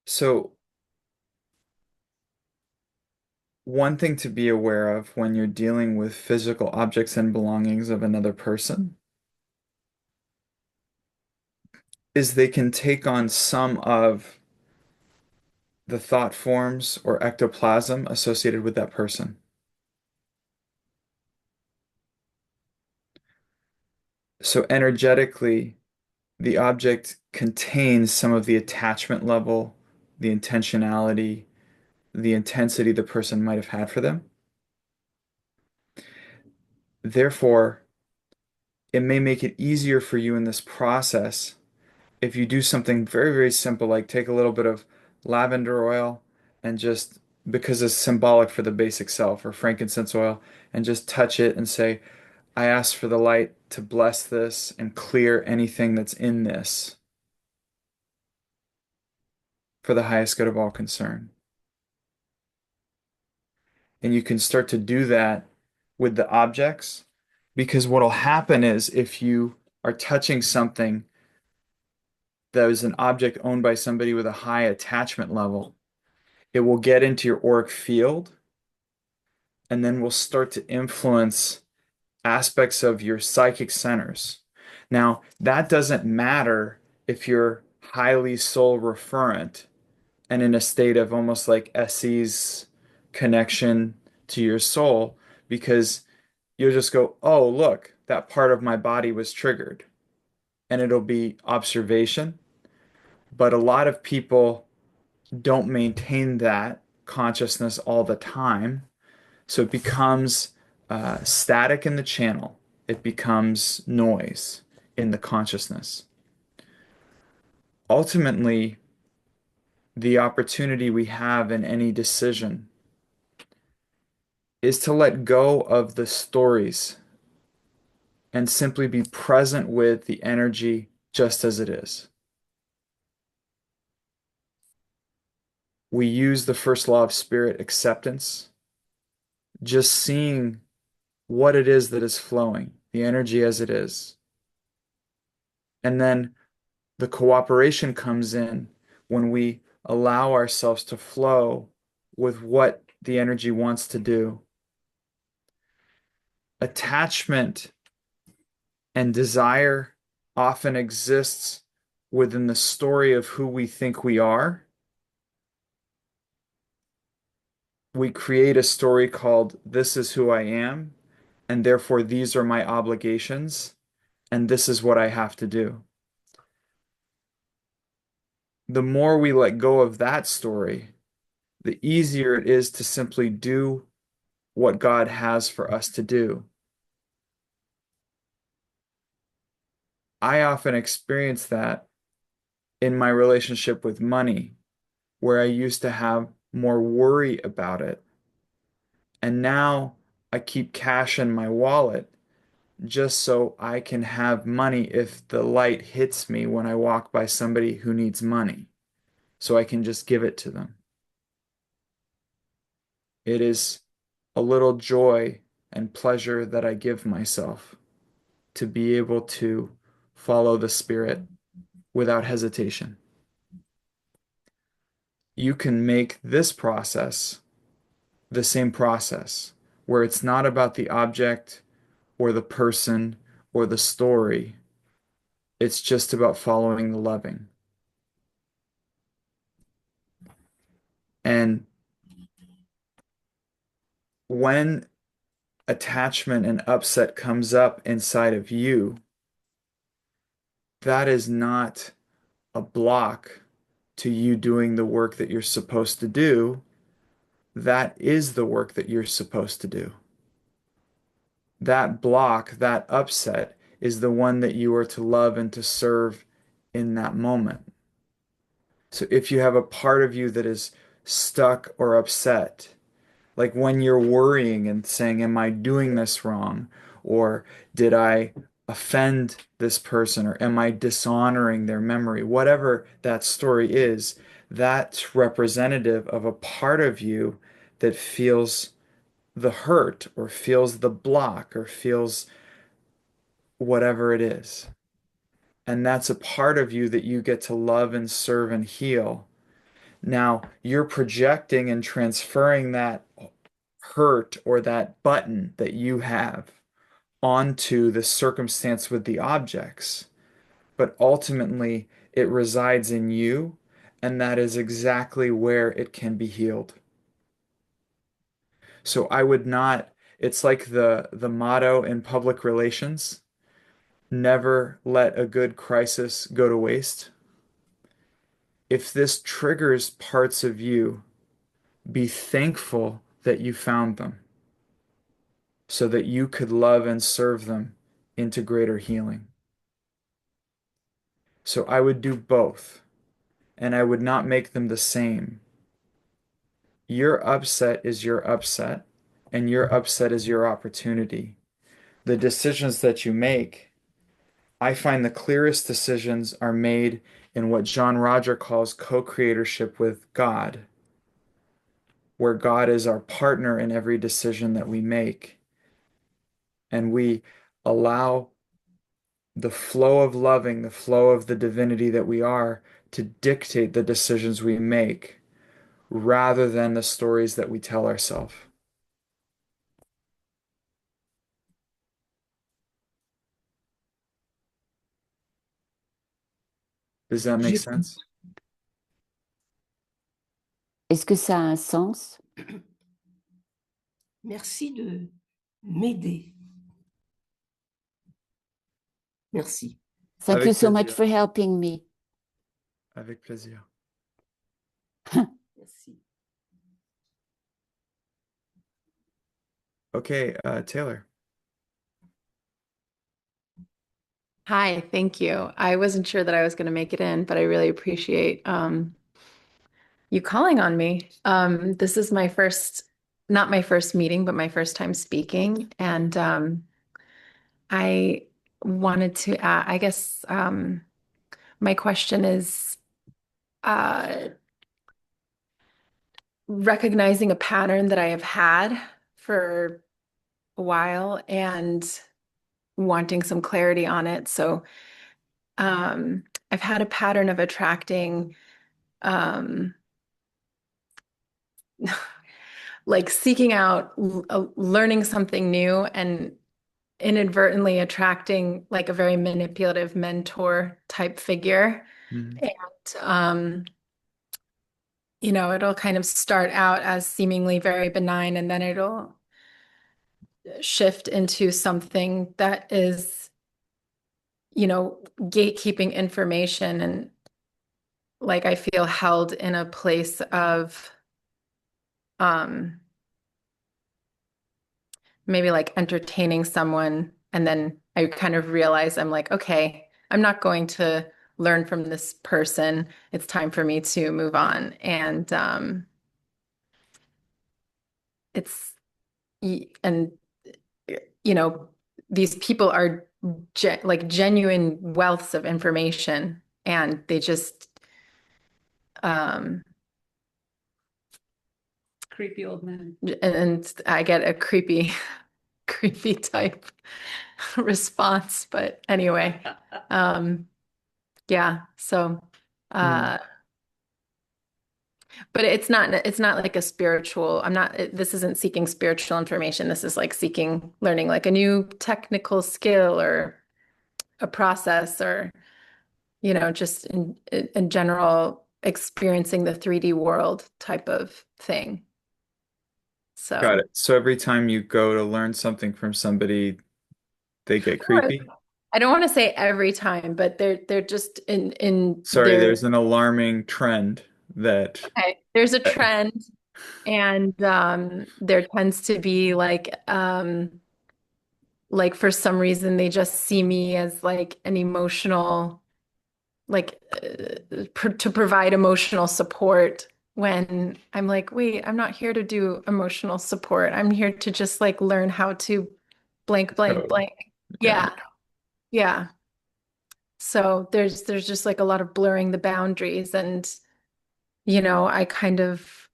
so one thing to be aware of when you're dealing with physical objects and belongings of another person is they can take on some of the thought forms or ectoplasm associated with that person. So energetically, the object contains some of the attachment level, the intentionality, the intensity the person might have had for them. Therefore, it may make it easier for you in this process if you do something very, very simple, like take a little bit of lavender oil and just because it's symbolic for the basic self, or frankincense oil, and just touch it and say, I ask for the light to bless this and clear anything that's in this for the highest good of all concerned. And you can start to do that with the objects because what'll happen is if you are touching something that is an object owned by somebody with a high attachment level, it will get into your auric field and then will start to influence aspects of your psychic centers. Now, that doesn't matter if you're highly soul referent and in a state of almost like SE's connection to your soul, because you'll just go, oh, look, that part of my body was triggered. And it'll be observation. But a lot of people don't maintain that consciousness all the time. So it becomes static in the channel. It becomes noise in the consciousness. Ultimately, the opportunity we have in any decision is to let go of the stories and simply be present with the energy just as it is. We use the first law of spirit, acceptance, just seeing what it is that is flowing, the energy as it is. And then the cooperation comes in when we allow ourselves to flow with what the energy wants to do. Attachment and desire often exists within the story of who we think we are. We create a story called This is who I am, and therefore these are my obligations, and this is what I have to do. The more we let go of that story, the easier it is to simply do what God has for us to do. I often experience that in my relationship with money, where I used to have more worry about it. And now I keep cash in my wallet just so I can have money if the light hits me when I walk by somebody who needs money, so I can just give it to them. It is a little joy and pleasure that I give myself to be able to follow the Spirit without hesitation. You can make this process the same process where it's not about the object or the person or the story, It's just about following the loving. And when attachment and upset comes up inside of you, that is not a block to you doing the work that you're supposed to do. That is the work that you're supposed to do. That block, that upset, is the one that you are to love and to serve in that moment. So if you have a part of you that is stuck or upset, like when you're worrying and saying, am I doing this wrong? Or did I offend this person? Or am I dishonoring their memory? Whatever that story is, that's representative of a part of you that feels the hurt or feels the block or feels whatever it is. And that's a part of you that you get to love and serve and heal. Now, you're projecting and transferring that hurt or that button that you have onto the circumstance with the objects. But ultimately, it resides in you, and that is exactly where it can be healed. So I would not, it's like the motto in public relations, never let a good crisis go to waste. If this triggers parts of you, be thankful that you found them so that you could love and serve them into greater healing. So I would do both, and I would not make them the same. Your upset is your upset, and your upset is your opportunity. The decisions that you make, I find the clearest decisions are made in what John Roger calls co-creatorship with God, where God is our partner in every decision that we make. And we allow the flow of loving, the flow of the divinity that we are, to dictate the decisions we make rather than the stories that we tell ourselves. Does that make J'ai- sense? Est-ce que ça a un sens? Merci de m'aider. Merci. Thank you Avec so much plaisir. for helping me. Avec plaisir. Merci. Okay, Taylor. Hi, thank you. I wasn't sure that I was going to make it in, but I really appreciate you calling on me. This is my first, not my first meeting, but my first time speaking. And I wanted to, I guess my question is recognizing a pattern that I have had for a while and wanting some clarity on it. So I've had a pattern of attracting like seeking out learning something new and inadvertently attracting like a very manipulative mentor type figure. Mhm. And it'll kind of start out as seemingly very benign and then it'll shift into something that is, gatekeeping information and like I feel held in a place of um maybe like entertaining someone and then I kind of realize I'm like, okay, I'm not going to learn from this person. It's time for me to move on. And it's and these people are like genuine wealths of information and they just um Creepy old man. and I get a creepy creepy type response. But anyway, yeah. So, Mm. uh, but it's not like a spiritual, this isn't seeking spiritual information. This is like seeking learning like a new technical skill or a process or, just in general experiencing the 3D world type of thing. Got So it. So every time you go to learn something from somebody, they get creepy? I don't want to say every time, but they're just in Sorry, their there's an alarming trend that okay. There's a trend, and there tends to be like for some reason they just see me as like an emotional like to provide emotional support when I'm like, wait, I'm not here to do emotional support. I'm here to just like learn how to blank, blank, code. blank. Yeah. Yeah. Yeah. So there's just like a lot of blurring the boundaries and I kind of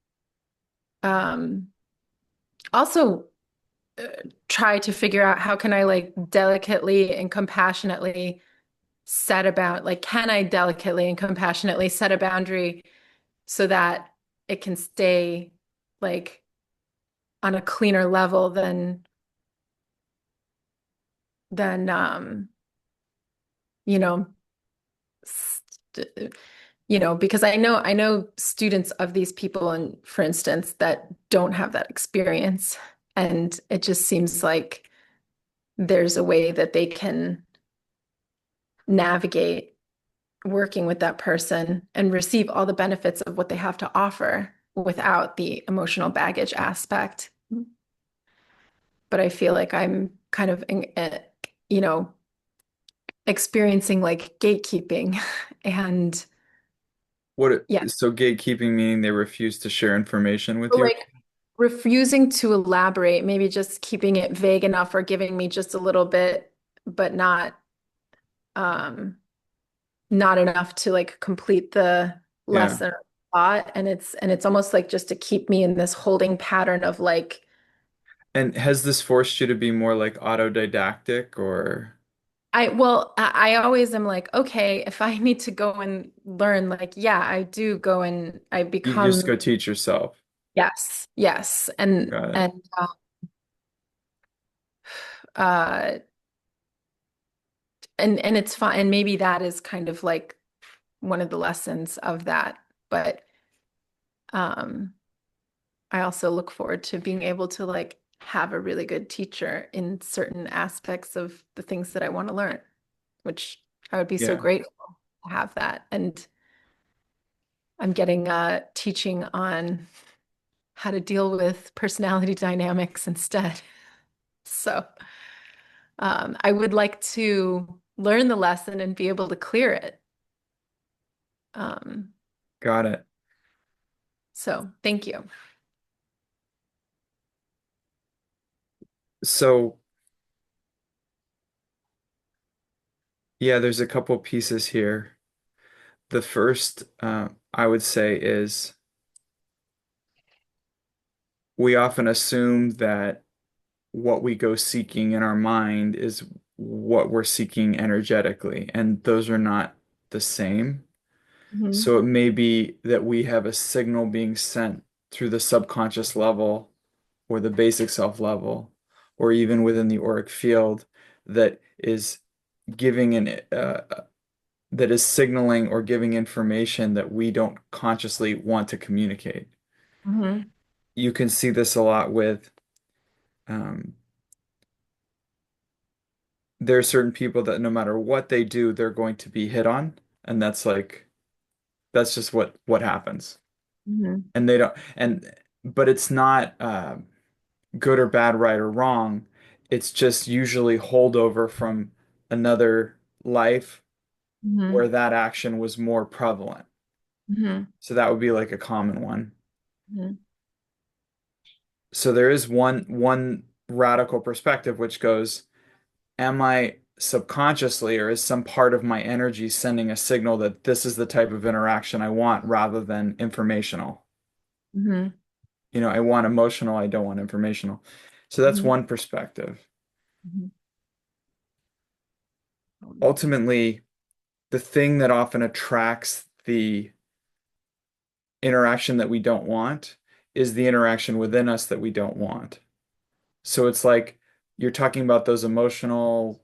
um also uh, try to figure out how can I like delicately and compassionately set about like can I delicately and compassionately set a boundary so that it can stay like on a cleaner level than you know st because I know students of these people and for instance that don't have that experience and it just seems like there's a way that they can navigate working with that person and receive all the benefits of what they have to offer without the emotional baggage aspect. But I feel like I'm kind of, you know, experiencing like gatekeeping and yeah, So gatekeeping meaning they refuse to share information with so, you? like refusing to elaborate, maybe just keeping it vague enough or giving me just a little bit, but um not enough to like complete the Yeah. lesson or thought. And it's almost like just to keep me in this holding pattern of like And has this forced you to be more like autodidactic or I always am like, okay, if I need to go and learn, like, yeah, I do go and I you just become, go teach yourself? yes, yes. And, Got it. and, uh, and it's fine. And maybe that is kind of like one of the lessons of that. But, um, I also look forward to being able to like have a really good teacher in certain aspects of the things that I want to learn, which I would be so Yeah. grateful to have that. And I'm getting teaching on how to deal with personality dynamics instead. So I would like to learn the lesson and be able to clear it. Um, Got it. so thank you. So yeah, there's a couple pieces here. The first, I would say, is we often assume that what we go seeking in our mind is what we're seeking energetically, and those are not the same. Mhm. So it may be that we have a signal being sent through the subconscious level or the basic self level, or even within the auric field that is giving that is signaling or giving information that we don't consciously want to communicate. Mhm. You can see this a lot with um, there are certain people that no matter what they do, they're going to be hit on, and that's just what happens. Mhm. And they don't and but it's not good or bad, right or wrong. It's just usually holdover from another life where Mhm. that action was more prevalent. Mhm. So that would be like a common one. Mhm. So there is one radical perspective which goes, am I subconsciously or is some part of my energy sending a signal that this is the type of interaction I want rather than informational? Mhm. I want emotional, I don't want informational. So that's Mhm. one perspective. Mhm. Ultimately, the thing that often attracts the interaction that we don't want is the interaction within us that we don't want. So it's like you're talking about those emotional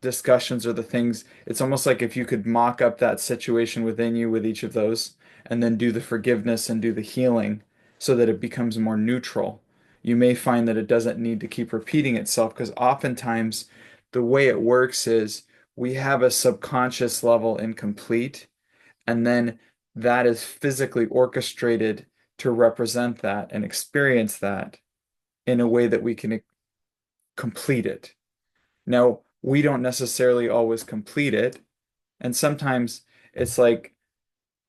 discussions or the things, it's almost like if you could mock up that situation within you with each of those and then do the forgiveness and do the healing so that it becomes more neutral, you may find that it doesn't need to keep repeating itself because oftentimes the way it works is we have a subconscious level incomplete, and then that is physically orchestrated to represent that and experience that in a way that we can complete it. Now, we don't necessarily always complete it, and sometimes it's like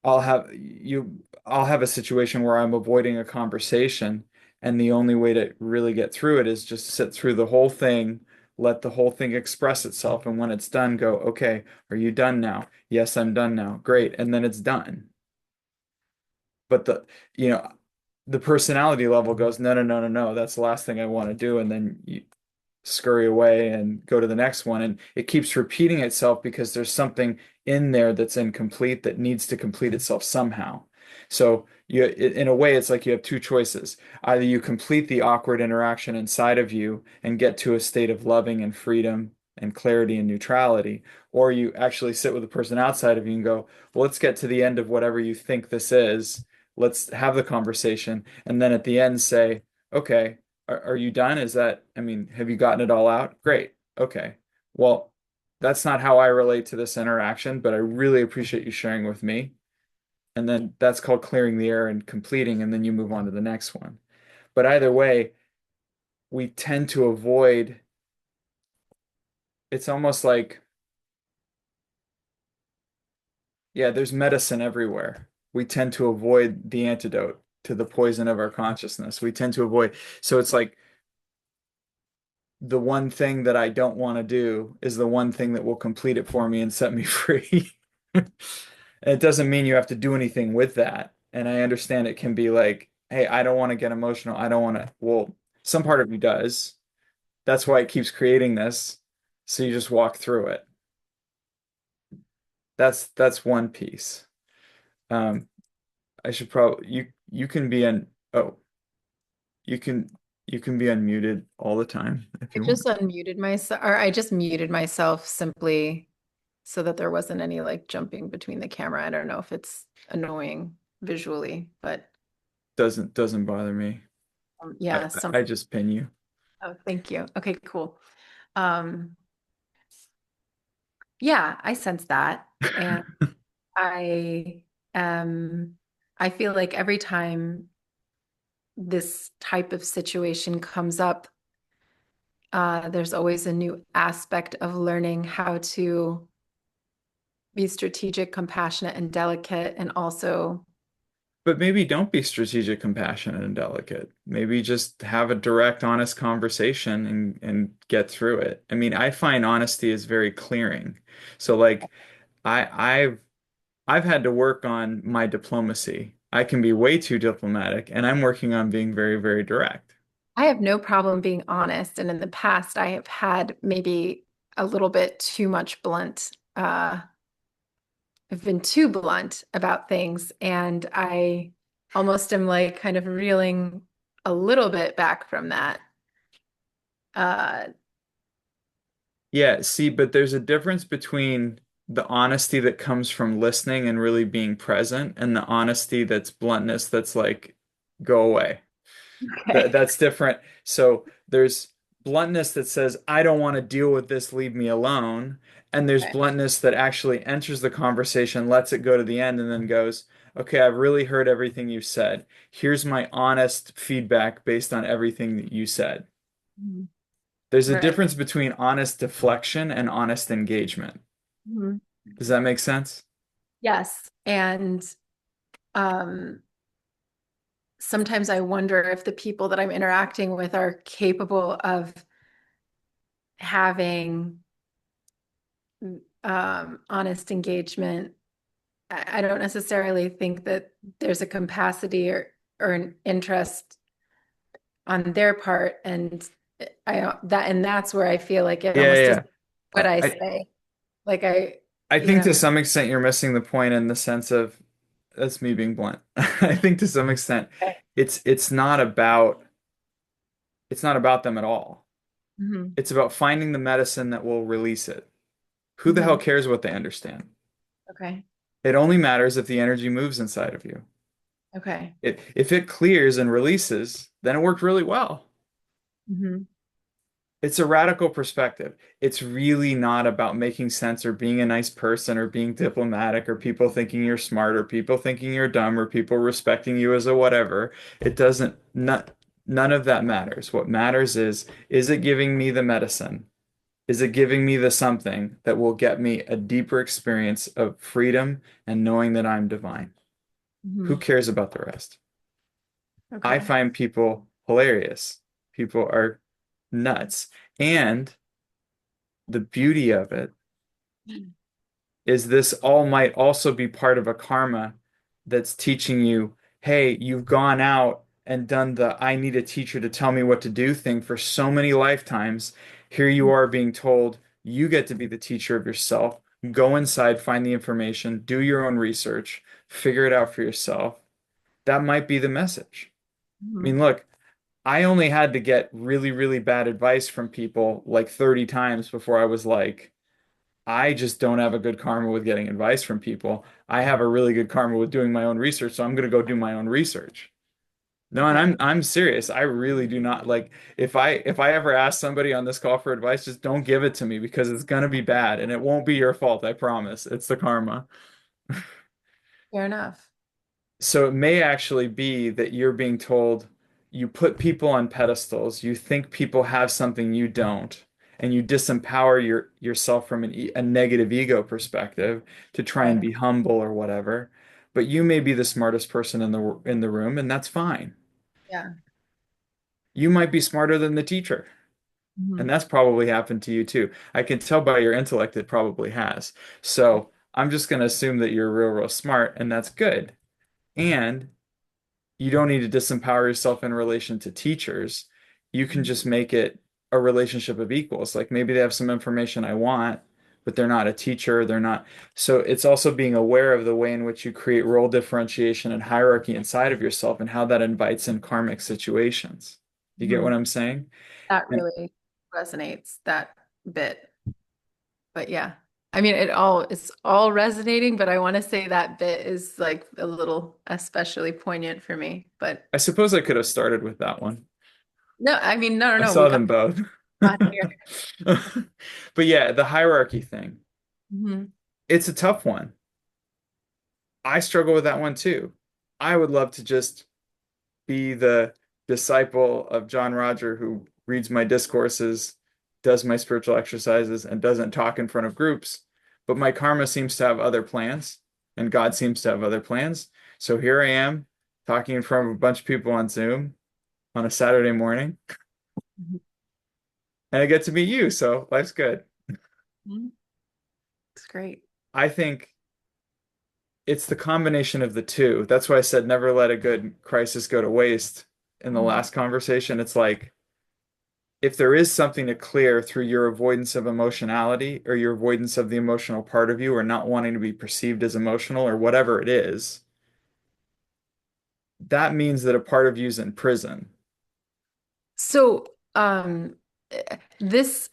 I'll have a situation where I'm avoiding a conversation, and the only way to really get through it is just sit through the whole thing, let the whole thing express itself, and when it's done, go, okay, are you done now? Yes, I'm done now. Great. And then it's done. But you know, the personality level goes, no, no, no, no, no, that's the last thing I want to do. And then you scurry away and go to the next one. And it keeps repeating itself because there's something in there that's incomplete that needs to complete itself somehow. So in a way, it's like you have two choices. Either you complete the awkward interaction inside of you and get to a state of loving and freedom and clarity and neutrality, or you actually sit with the person outside of you and go, well, let's get to the end of whatever you think this is. Let's have the conversation. And then at the end say, okay, are you done? Is that, I mean, have you gotten it all out? Great. Okay. Well, that's not how I relate to this interaction, but I really appreciate you sharing with me. And then that's called clearing the air and completing, and then you move on to the next one. But either way, we tend to avoid, it's almost like, yeah, there's medicine everywhere. We tend to avoid the antidote to the poison of our consciousness. We tend to avoid, so it's like, the one thing that I don't want to do is the one thing that will complete it for me and set me free. It doesn't mean you have to do anything with that. And I understand it can be like, hey, I don't want to get emotional. I don't want to. Well, some part of you does. That's why it keeps creating this. So you just walk through it. That's one piece. Um, I should probably you can be on oh, you can you can be unmuted all the time if I you want. just unmuted myself, or I just muted myself simply so that there wasn't any like jumping between the camera. I don't know if it's annoying visually, but Doesn't bother me. yeah, I just pin you. oh, thank you. Okay, cool. Um, yeah, I sense that. And I um I feel like every time this type of situation comes up, there's always a new aspect of learning how to be strategic, compassionate, and delicate, and also, But maybe don't be strategic, compassionate, and delicate. Maybe just have a direct, honest conversation and get through it. I mean, I find honesty is very clearing. So like I I've had to work on my diplomacy. I can be way too diplomatic, and I'm working on being very, very direct. I have no problem being honest. And in the past, I have had maybe a little bit too much blunt. I've been too blunt about things, and I almost am like kind of reeling a little bit back from that. Uh, Yeah, see, but there's a difference between the honesty that comes from listening and really being present and the honesty that's bluntness that's like, go away. okay. That's different. So there's bluntness that says, I don't want to deal with this, leave me alone. And there's Okay. bluntness that actually enters the conversation, lets it go to the end, and then goes, okay, I've really heard everything you said. Here's my honest feedback based on everything that you said. Mhm. There's a Right. difference between honest deflection and honest engagement. Mhm. Does that make sense? Yes. And um, sometimes I wonder if the people that I'm interacting with are capable of having honest engagement. I don't necessarily think that there's a capacity or an interest on their part, and that's where I feel like it Yeah, almost yeah. isn't what I I say. Like I, I you think to know, some extent you're missing the point in the sense of that's me being blunt. I think to some extent it's not about it's not about them at all. Mhm. It's about finding the medicine that will release it. Who the hell Hmm. cares what they understand? Okay. It only matters if the energy moves inside of you. Okay. If it clears and releases, then it worked really well. Hmm. It's a radical perspective. It's really not about making sense or being a nice person or being diplomatic or people thinking you're smart or people thinking you're dumb or people respecting you as a whatever. It doesn't, none of that matters. What matters is it giving me the medicine? Is it giving me the something that will get me a deeper experience of freedom and knowing that I'm divine? Who Hmm. cares about the rest? I Okay. find people hilarious. People are nuts. And the beauty of it is this all might also be part of a karma that's teaching you, hey, you've gone out and done the I need a teacher to tell me what to do thing for so many lifetimes. Here you are being told you get to be the teacher of yourself. Go inside, find the information, do your own research, figure it out for yourself. That might be the message. I Hmm. mean, look, I only had to get really, really bad advice from people like 30 times before I was like, I just don't have a good karma with getting advice from people. I have a really good karma with doing my own research, so I'm going to go do my own research. No, and Okay. I'm serious. I really do not like if I ever ask somebody on this call for advice, just don't give it to me because it's going to be bad and it won't be your fault, I promise. It's the karma. Fair enough. So it may actually be that you're being told you put people on pedestals, you think people have something you don't, and you disempower yourself from a negative ego perspective to try and Right. be humble or whatever. But you may be the smartest person in the room, and that's fine. Yeah. You might be smarter than the teacher, and Hmm. that's probably happened to you too. I can tell by your intellect it probably has. So I'm just going to assume that you're real, real smart, and that's good. And you don't need to disempower yourself in relation to teachers. You can just make it a relationship of equals. Like maybe they have some information I want, but they're not a teacher. They're not. So it's also being aware of the way in which you create role differentiation and hierarchy inside of yourself and how that invites in karmic situations. You get Hmm. what I'm saying? That And really resonates, that bit. But yeah. I mean, it's all resonating, but I want to say that bit is like a little especially poignant for me. But I suppose I could have started with that one. no, I mean, no, no, I no. We saw got them both. here. But yeah, the hierarchy thing, Hmm. it's a tough one. I struggle with that one too. I would love to just be the disciple of John Roger who reads my discourses, does my spiritual exercises, and doesn't talk in front of groups. But my karma seems to have other plans, and God seems to have other plans. So here I am talking in front of a bunch of people on Zoom on a Saturday morning, and I get to meet you. So life's good. Hmm. It's great. I think it's the combination of the two. That's why I said never let a good crisis go to waste in the Mhm. last conversation. It's like if there is something to clear through your avoidance of emotionality or your avoidance of the emotional part of you or not wanting to be perceived as emotional or whatever it is, that means that a part of you is in prison. So, this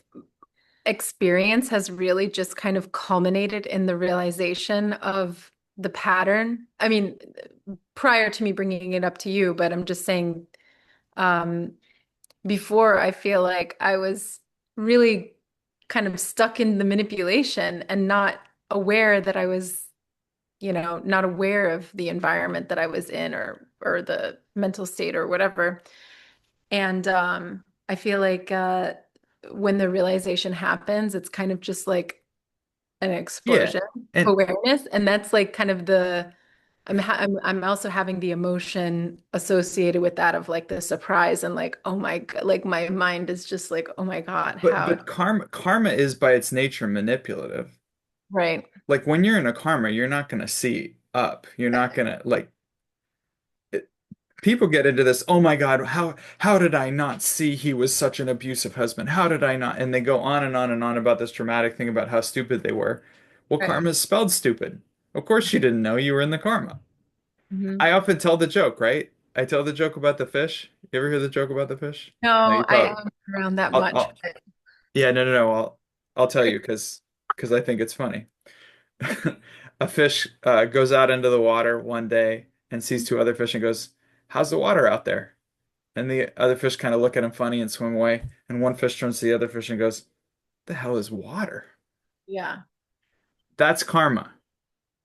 experience has really just kind of culminated in the realization of the pattern. I mean, prior to me bringing it up to you, but I'm just saying, um, before I feel like I was really kind of stuck in the manipulation and not aware that I was, not aware of the environment that I was in or the mental state or whatever. And I feel like when the realization happens, it's kind of just like an Yeah. explosion of And awareness, and that's like kind of I'm also having the emotion associated with that of like the surprise and like oh my God, like my mind is just like oh my God, how but karma is by its nature manipulative. right, Like when you're in a karma, you're not going to see up. You're not going to like people get into this, oh my God, how did I not see he was such an abusive husband? How did I not? And they go on and on and on about this dramatic thing about how stupid they were. Well, right. karma is spelled stupid. Of course you didn't know you were in the karma. Mhm. I often tell the joke, right? I tell the joke about the fish. You ever hear the joke about the fish? No, No, you I probably. haven't been around that I'll, much, I'll but yeah, no, no, no. I'll tell you because because I think it's funny. A fish goes out into the water one day and sees two other fish and goes, "How's the water out there?" And the other fish kind of look at him funny and swim away. And one fish turns to the other fish and goes, "The hell is water?" Yeah. That's karma.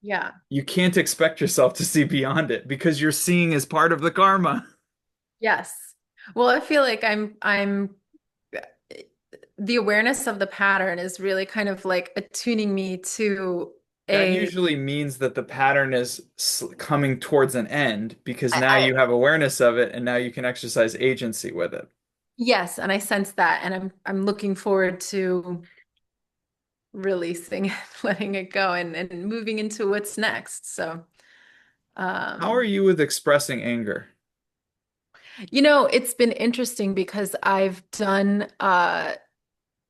Yeah. You can't expect yourself to see beyond it because you're seeing as part of the karma. Yes. Well, I feel like I'm the awareness of the pattern is really kind of like attuning me to That a usually means that the pattern is coming towards an end because now I you have awareness of it and now you can exercise agency with it. yes, and I sense that and I'm looking forward to releasing it, letting it go and moving into what's next. So, How are um, you with expressing anger? it's been interesting because I've done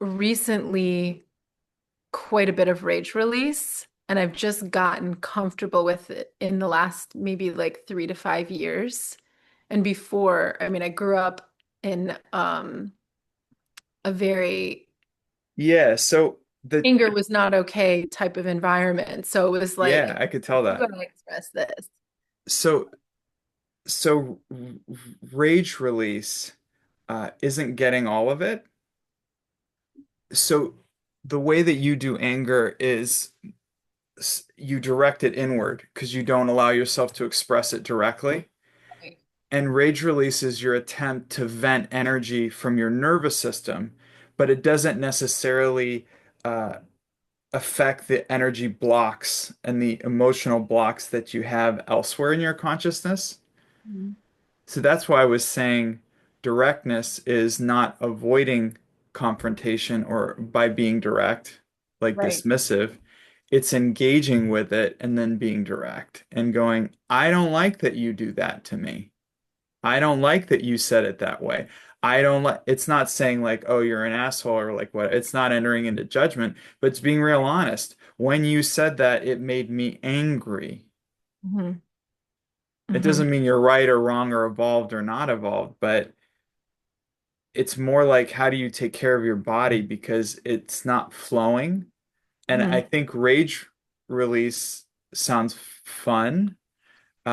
recently quite a bit of rage release, and I've just gotten comfortable with it in the last maybe like 3 to 5 years. And before, I mean, I grew up in a very Yeah, so the anger was not okay type of environment. So it was yeah, like, I could tell how that. do I express this? So so rage release isn't getting all of it. So the way that you do anger is you direct it inward because you don't allow yourself to express it directly. Right. And rage release is your attempt to vent energy from your nervous system, but it doesn't necessarily uh, affect the energy blocks and the emotional blocks that you have elsewhere in your consciousness. Mhm. So that's why I was saying directness is not avoiding confrontation or by being direct, like Right. dismissive. It's engaging with it and then being direct and going, I don't like that you do that to me. I don't like that you said it that way. I don't like, it's not saying like, oh, you're an asshole or like what. It's not entering into judgment, but it's being real honest. When you said that, it made me angry. Hmm. It Hmm. doesn't mean you're right or wrong or evolved or not evolved, but it's more like how do you take care of your body because it's not flowing. And I Hmm. think rage release sounds fun.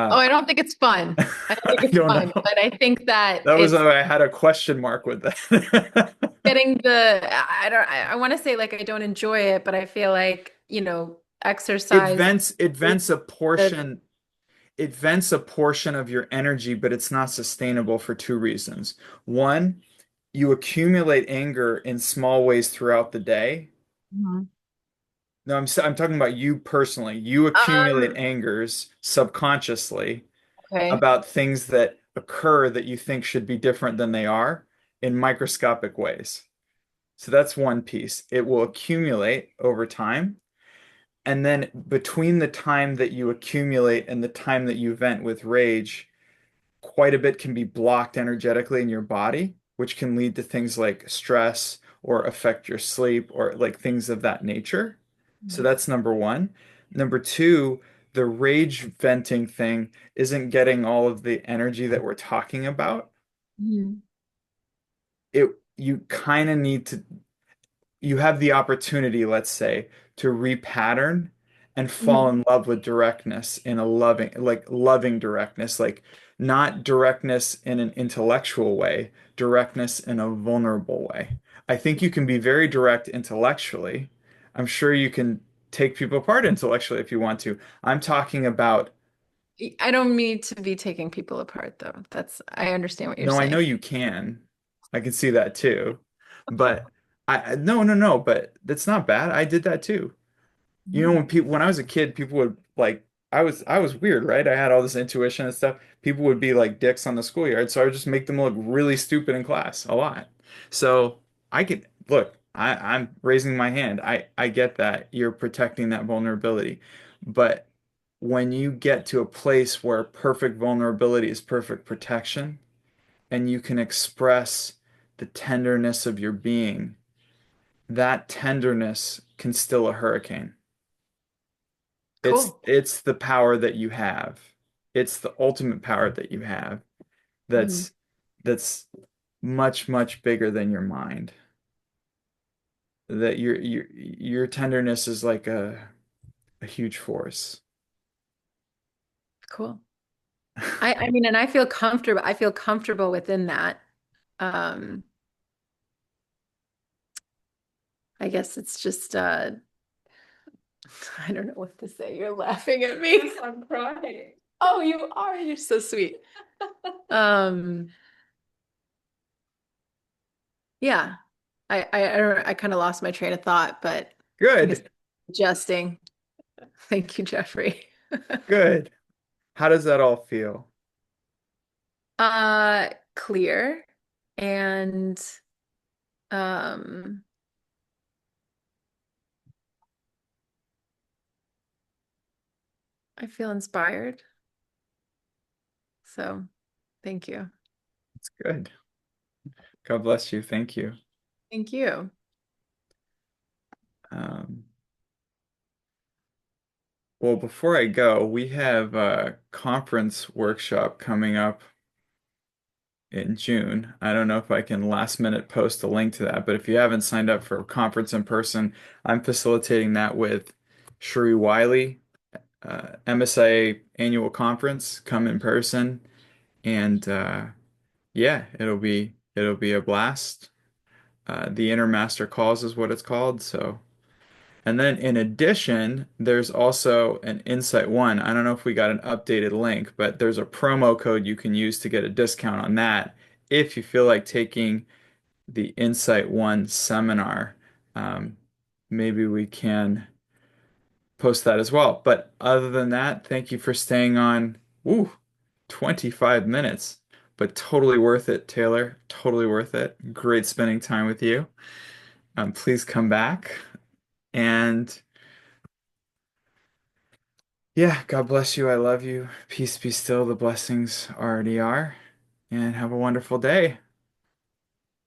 Oh, Uh, I don't think it's fun. I don't think I it's don't fun, know. but I think that That was it's I had a question mark with that. getting the, I don't, I want to say like I don't enjoy it, but I feel like, exercise It is vents a the, portion it vents a portion of your energy, but it's not sustainable for two reasons. One, you accumulate anger in small ways throughout the day. Mhm. No, I'm talking about you personally. You accumulate Um, angers subconsciously okay. about things that occur that you think should be different than they are in microscopic ways. So that's one piece. It will accumulate over time. And then between the time that you accumulate and the time that you vent with rage, quite a bit can be blocked energetically in your body, which can lead to things like stress or affect your sleep or like things of that nature. So that's number one. Number two, the rage venting thing isn't getting all of the energy that we're talking about. Mhm. You kind of need to you have the opportunity, let's say, to repattern and fall Mhm. in love with directness in a loving directness, like not directness in an intellectual way, directness in a vulnerable way. I think you can be very direct intellectually. I'm sure you can take people apart intellectually if you want to. I'm talking about, I don't mean to be taking people apart though. I understand what you're no, I know saying. you can. I can see that too. But no, no, no, but that's not bad. I did that too. You know, Mhm. when I was a kid, people would like I was weird, right? I had all this intuition and stuff. People would be like dicks on the schoolyard, so I would just make them look really stupid in class a lot. So I could look, I'm raising my hand. I get that you're protecting that vulnerability. But when you get to a place where perfect vulnerability is perfect protection and you can express the tenderness of your being, that tenderness can still a hurricane. Cool. It's the power that you have. It's the ultimate power that you have Mhm. that's that's much, much bigger than your mind. that your tenderness is like a huge force. Cool. I mean, and I feel comfortable within that. Um, I guess it's just I don't know what to say. You're laughing at me. I'm crying. Oh, you are. You're so sweet. Um, yeah. I don't know, I kind of lost my train of thought, but I guess Good, adjusting. Thank you, Jeffrey. good. How does that all feel? Clear and um I feel inspired. So, thank you. It's good. God bless you. Thank you. Thank you. Um, well, before I go, we have a conference workshop coming up in June. I don't know if I can last minute post a link to that, but if you haven't signed up for a conference in person, I'm facilitating that with Sheree Wiley, MSIA annual conference. Come in person, and yeah, it'll be a blast. The Inner Master Calls is what it's called. So, and then in addition, there's also an Insight One. I don't know if we got an updated link, but there's a promo code you can use to get a discount on that if you feel like taking the Insight One seminar. Um, Maybe we can post that as well. But other than that, thank you for staying on. Woo, 25 minutes, but totally worth it, Taylor. Totally worth it. Great spending time with you. Please come back. And yeah, God bless you. I love you. Peace be still. The blessings already are. And have a wonderful day.